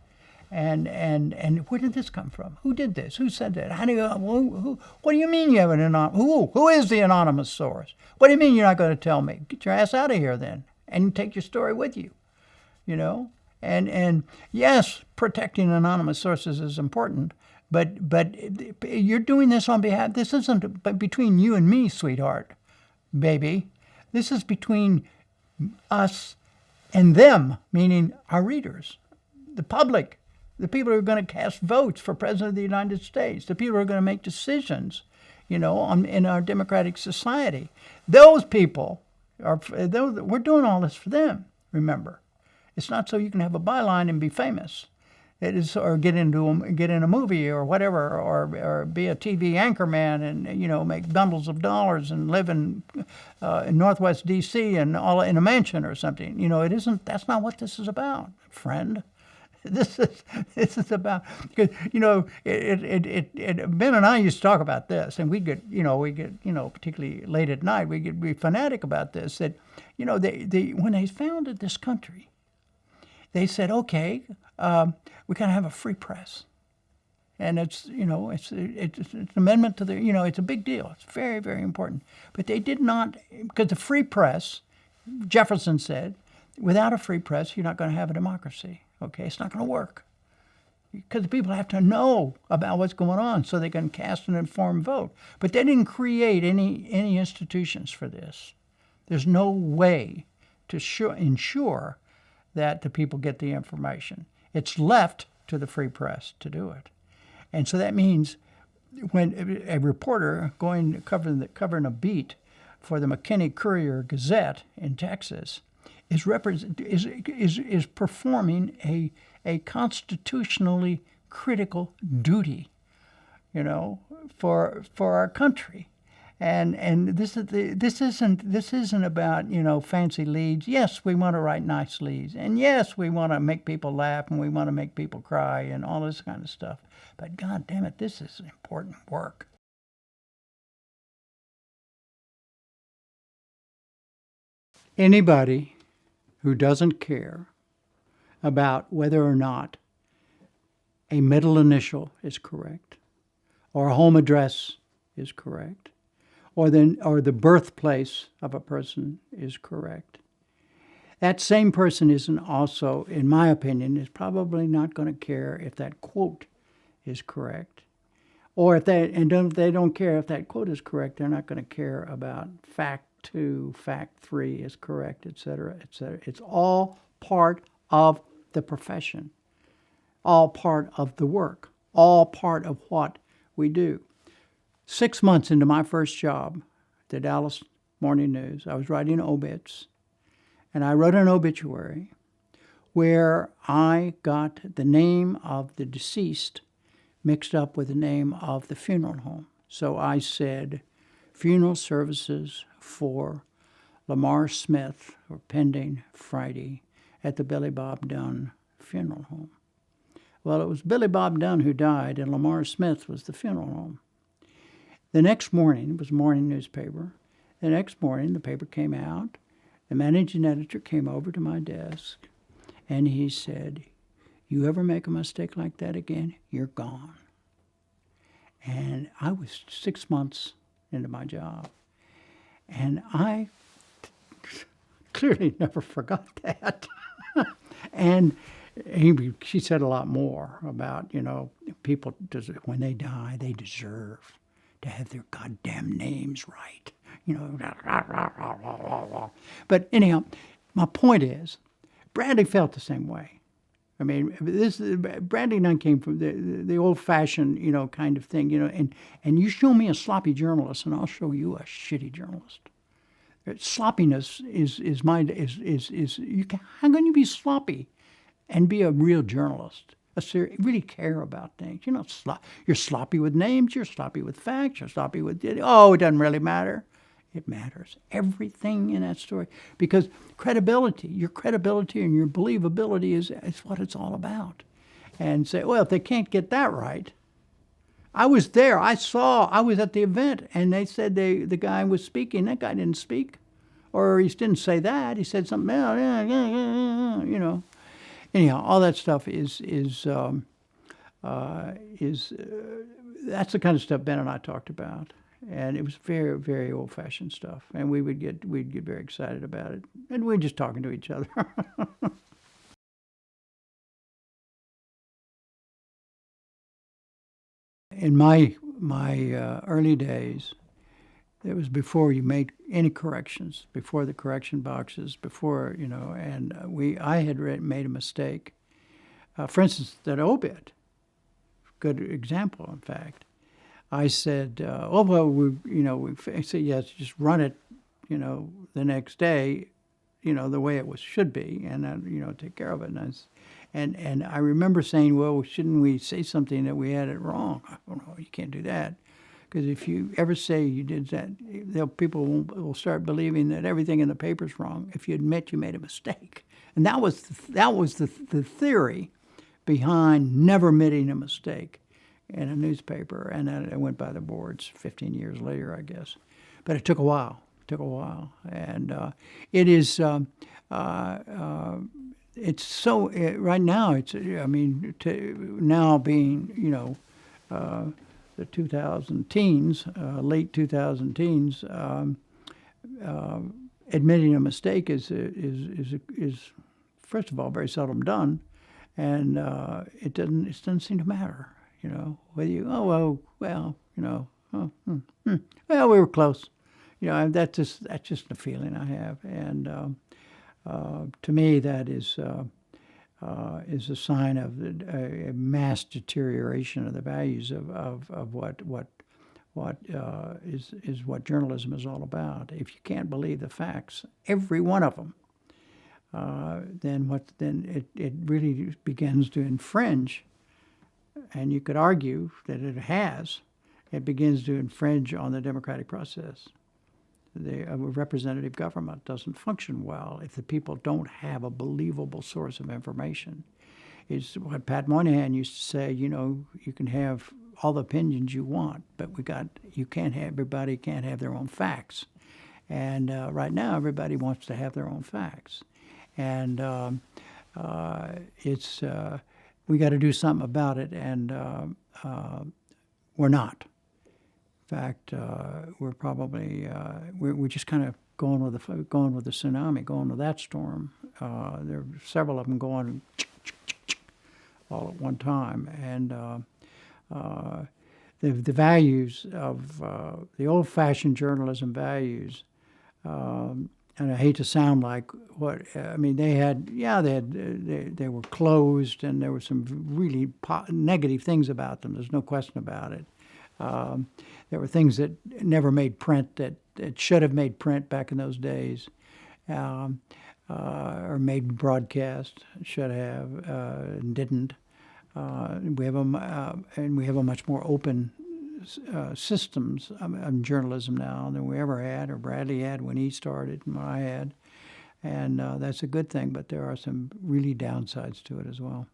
And where did this come from? Who did this? Who said that? How do you? What do you mean you have an anonymous? Who is the anonymous source? What do you mean you're not going to tell me? Get your ass out of here then, and take your story with you. And yes, protecting anonymous sources is important, but you're doing this on behalf. This isn't between you and me, sweetheart, baby. This is between us and them, meaning our readers, the public. The people who are going to cast votes for President of the United States, the people who are going to make decisions, in our democratic society. Those people we're doing all this for them, remember. It's not so you can have a byline and be famous. It is, or get in a movie or whatever, or be a TV anchorman and, make bundles of dollars and live in Northwest D.C. and all in a mansion or something. It isn't, that's not what this is about, friend. This is about, because Ben and I used to talk about this, and we get particularly late at night, we'd be fanatic about this. That they when they founded this country, they said, okay, we gotta have a free press, and it's an amendment to the it's a big deal. It's very, very important. But they did not, because the free press, Jefferson said, without a free press, you're not going to have a democracy. Okay, it's not going to work, because the people have to know about what's going on so they can cast an informed vote. But they didn't create any institutions for this. There's no way to ensure that the people get the information. It's left to the free press to do it. And so that means when a reporter covering a beat for the McKinney Courier-Gazette in Texas is performing a constitutionally critical duty, for our country, and this isn't about fancy leads. Yes, we want to write nice leads, and yes, we want to make people laugh, and we want to make people cry, and all this kind of stuff. But God damn it, this is important work. Anybody who doesn't care about whether or not a middle initial is correct, or a home address is correct, or the birthplace of a person is correct, that same person isn't also, in my opinion, is probably not going to care if that quote is correct, or if they don't care if that quote is correct, they're not going to care about fact 2, fact 3 is correct, et cetera, et cetera. It's all part of the profession, all part of the work, all part of what we do. 6 months into my first job, the Dallas Morning News, I was writing obits, and I wrote an obituary where I got the name of the deceased mixed up with the name of the funeral home. So I said, funeral services for Lamar Smith were pending Friday at the Billy Bob Dunn funeral home. Well, it was Billy Bob Dunn who died, and Lamar Smith was the funeral home. The next morning, it was a morning newspaper. The next morning, the paper came out. The managing editor came over to my desk, and he said, "You ever make a mistake like that again, you're gone." And I was 6 months into my job, and I clearly never forgot that. And she said a lot more about, people, when they die, they deserve to have their goddamn names right. But anyhow, my point is, Bradlee felt the same way. I mean, Bradlee and I came from the old-fashioned, kind of thing, and you show me a sloppy journalist, and I'll show you a shitty journalist. Sloppiness how can you be sloppy and be a real journalist? Really care about things. You're sloppy with names, you're sloppy with facts, you're sloppy with, it doesn't really matter. It matters. Everything in that story. Because your credibility and your believability is what it's all about. And say, well, if they can't get that right. I was there. I was at the event, and they said the guy was speaking. That guy didn't speak. Or he didn't say that. He said something else. Yeah. Anyhow, all that stuff is that's the kind of stuff Ben and I talked about. And it was very, very old-fashioned stuff. And we'd get very excited about it. And we're just talking to each other. In my early days, it was before you made any corrections, before the correction boxes, before, and I had made a mistake. For instance, that obit, good example, in fact. I said, I said, yes, just run it, the next day, the way it should be, and take care of it. And I remember saying, well, shouldn't we say something that we had it wrong? Oh, no, you can't do that. Because if you ever say you did that, people will start believing that everything in the paper's wrong if you admit you made a mistake. And that was the theory behind never admitting a mistake in a newspaper, and then it went by the boards 15 years later, I guess. But it took a while. And it is. It's so right now. It's now being the 2000 teens, late 2000 teens. Admitting a mistake is first of all very seldom done, and it doesn't seem to matter. Whether you well we were close. That's just the feeling I have, and to me that is a sign of a mass deterioration of the values of what is what journalism is all about. If you can't believe the facts, every one of them, then it really begins to infringe, and you could argue that it begins to infringe on the democratic process. The representative government doesn't function well if the people don't have a believable source of information. It's what Pat Moynihan used to say, you can have all the opinions you want, but everybody can't have their own facts. And right now, everybody wants to have their own facts. And we got to do something about it, and we're not. In fact, we're probably we're just kind of going with the tsunami, going with that storm. There are several of them going all at one time, and the values of the old-fashioned journalism values. And I hate to sound like what I mean. They were closed, and there were some really negative things about them. There's no question about it. There were things that never made print that should have made print back in those days, or made broadcast, should have, and didn't. We have a much more open systems of journalism now than we ever had, or Bradlee had when he started, and I had, and that's a good thing. But there are some really downsides to it as well.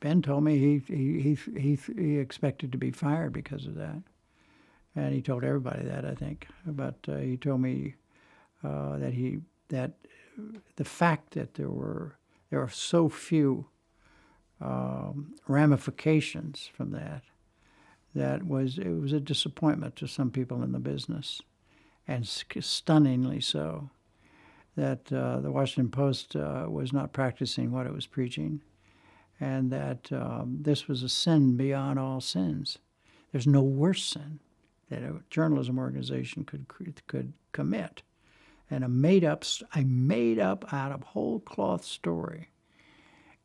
Ben told me he expected to be fired because of that, and he told everybody that, I think. But he told me that the fact that there are so few ramifications from it was a disappointment to some people in the business, and stunningly so. That the Washington Post was not practicing what it was preaching, and that this was a sin beyond all sins. There's no worse sin that a journalism organization could commit, and a made up out of whole cloth story,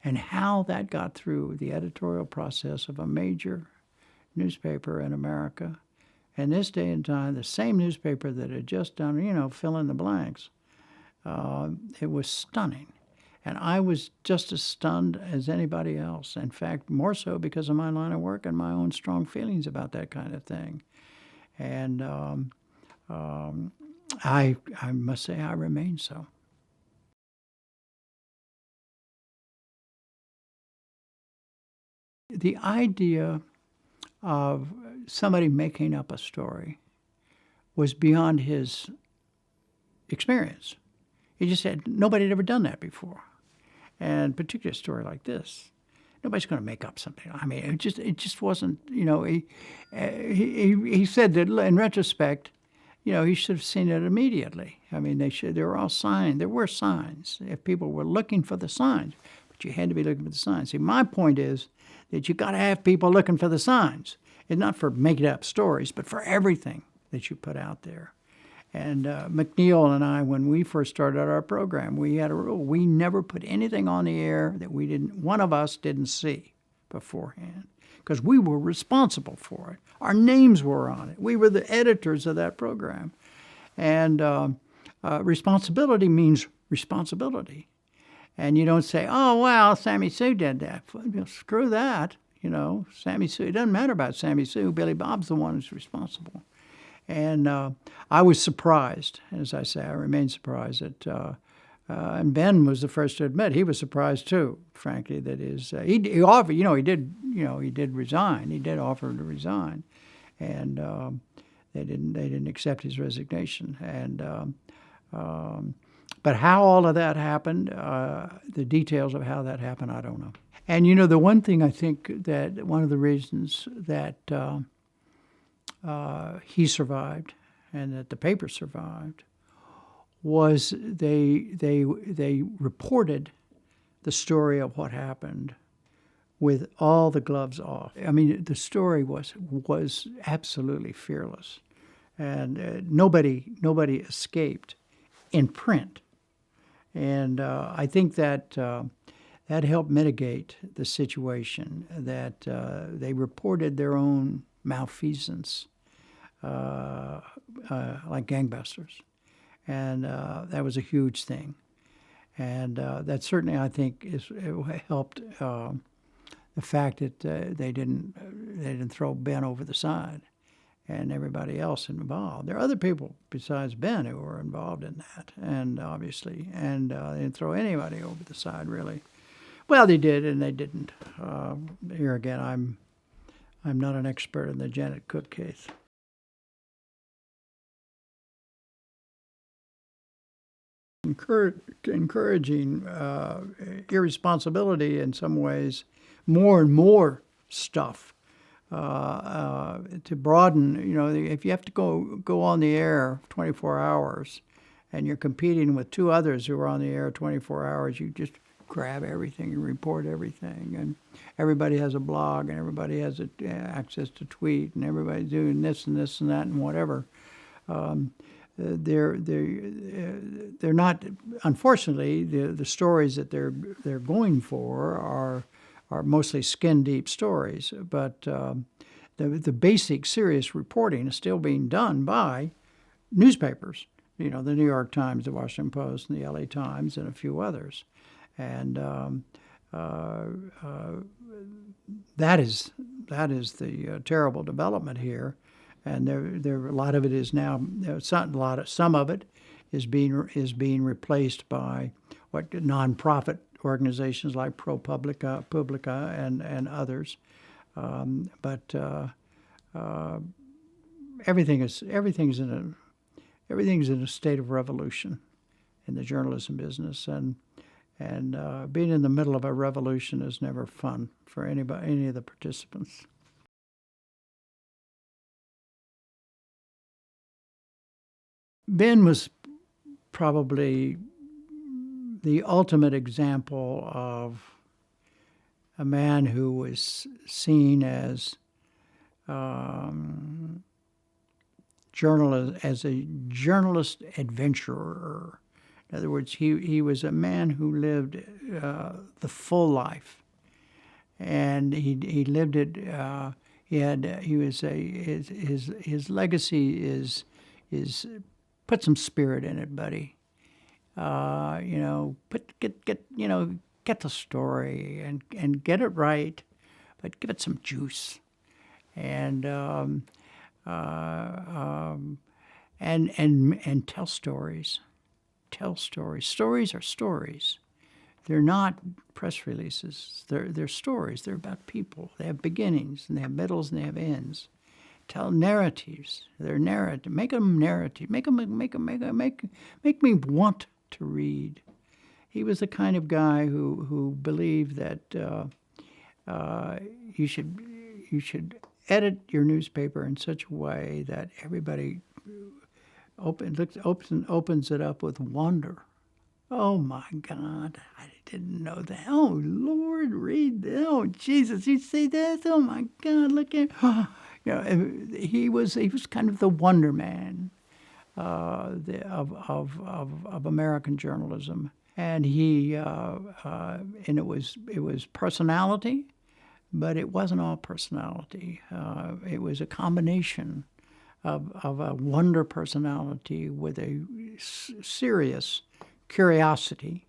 and how that got through the editorial process of a major newspaper in America. And this day and time, the same newspaper that had just done, fill in the blanks. It was stunning. And I was just as stunned as anybody else. In fact, more so because of my line of work and my own strong feelings about that kind of thing. And I must say I remain so. The idea of somebody making up a story was beyond his experience. He just said nobody had ever done that before. And particularly a story like this, nobody's going to make up something. I mean, it just wasn't. He said that in retrospect, he should have seen it immediately. I mean, there were all signs. There were signs if people were looking for the signs, but you had to be looking for the signs. See, my point is that you got to have people looking for the signs. It's not for making up stories, but for everything that you put out there. And MacNeil and I, when we first started our program, we had a rule. We never put anything on the air that one of us didn't see beforehand, because we were responsible for it. Our names were on it. We were the editors of that program. And responsibility means responsibility. And you don't say, oh, well, Sammy Sue did that. Screw that. Sammy Sue, it doesn't matter about Sammy Sue. Billy Bob's the one who's responsible. And I was surprised, as I say, I remain surprised that, and Ben was the first to admit he was surprised too, frankly, that he offered, he did resign. He did offer to resign, and they didn't accept his resignation. And but how all of that happened, the details of how that happened, I don't know. And the one thing I think that one of the reasons that he survived and that the paper survived was they reported the story of what happened with all the gloves off. I mean, the story was absolutely fearless, and nobody escaped in print. And I think that that helped mitigate the situation, that they reported their own malfeasance like gangbusters. And that was a huge thing. And that certainly, I think, it helped the fact that they didn't throw Ben over the side and everybody else involved. There are other people besides Ben who were involved in that, and obviously, and they didn't throw anybody over the side, really. Well, they did, and they didn't. Here again, I'm not an expert in the Janet Cooke case. Encouraging irresponsibility in some ways, more and more stuff to broaden. If you have to go on the air 24 hours and you're competing with two others who are on the air 24 hours, you just grab everything and report everything. And everybody has a blog, and everybody has access to tweet, and everybody's doing this and this and that and whatever. They're not, unfortunately, the stories that they're going for are mostly skin deep stories, but the basic serious reporting is still being done by newspapers. The New York Times, the Washington Post, and the LA Times, and a few others, and that is the terrible development here. And there a lot of it is now. Some of it is being replaced by what nonprofit organizations like ProPublica and others. But everything's in a state of revolution in the journalism business, and being in the middle of a revolution is never fun for any of the participants. Ben was probably the ultimate example of a man who was seen as a journalist adventurer. In other words, he was a man who lived the full life, and he lived it. His legacy is put some spirit in it, buddy. Get the story and get it right, but give it some juice, and tell stories. Tell stories. Stories are stories. They're not press releases. They're stories. They're about people. They have beginnings, and they have middles, and they have ends. Tell narratives. They're narrative. Make them narrative. Make me want to read. He was the kind of guy who believed that you should edit your newspaper in such a way that everybody opens it up with wonder. Oh my God, I didn't know that. Oh Lord, read this. Oh Jesus, you see this? Oh my God, look at. He was kind of the wonder man of American journalism, and and it was personality, but it wasn't all personality. It was a combination of a wonder personality with a serious curiosity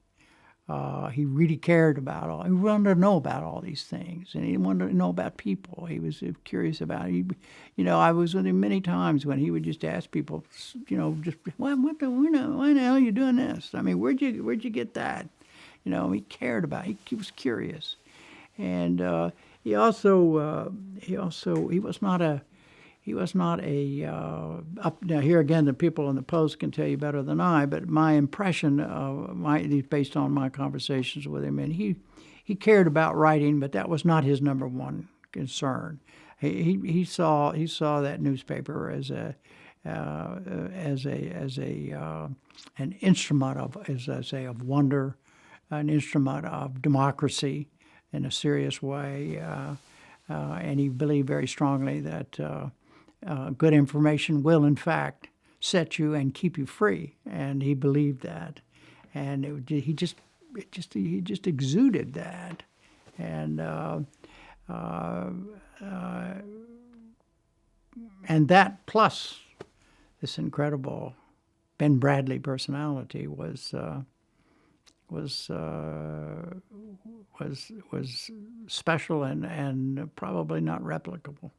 He really cared about all. He wanted to know about all these things, and he wanted to know about people. He was curious about. I was with him many times when he would just ask people, just why the hell are you doing this? I mean, where'd you get that? He cared about. He was curious, and he was not a. He was not a now here again. The people in the Post can tell you better than I, but my impression based on my conversations with him, and he cared about writing, but that was not his number one concern. He saw that newspaper as an instrument of, as I say, of wonder, an instrument of democracy in a serious way, and he believed very strongly that. Good information will, in fact, set you and keep you free, and he believed that, and he just exuded that, and that plus this incredible Ben Bradlee personality was special and probably not replicable.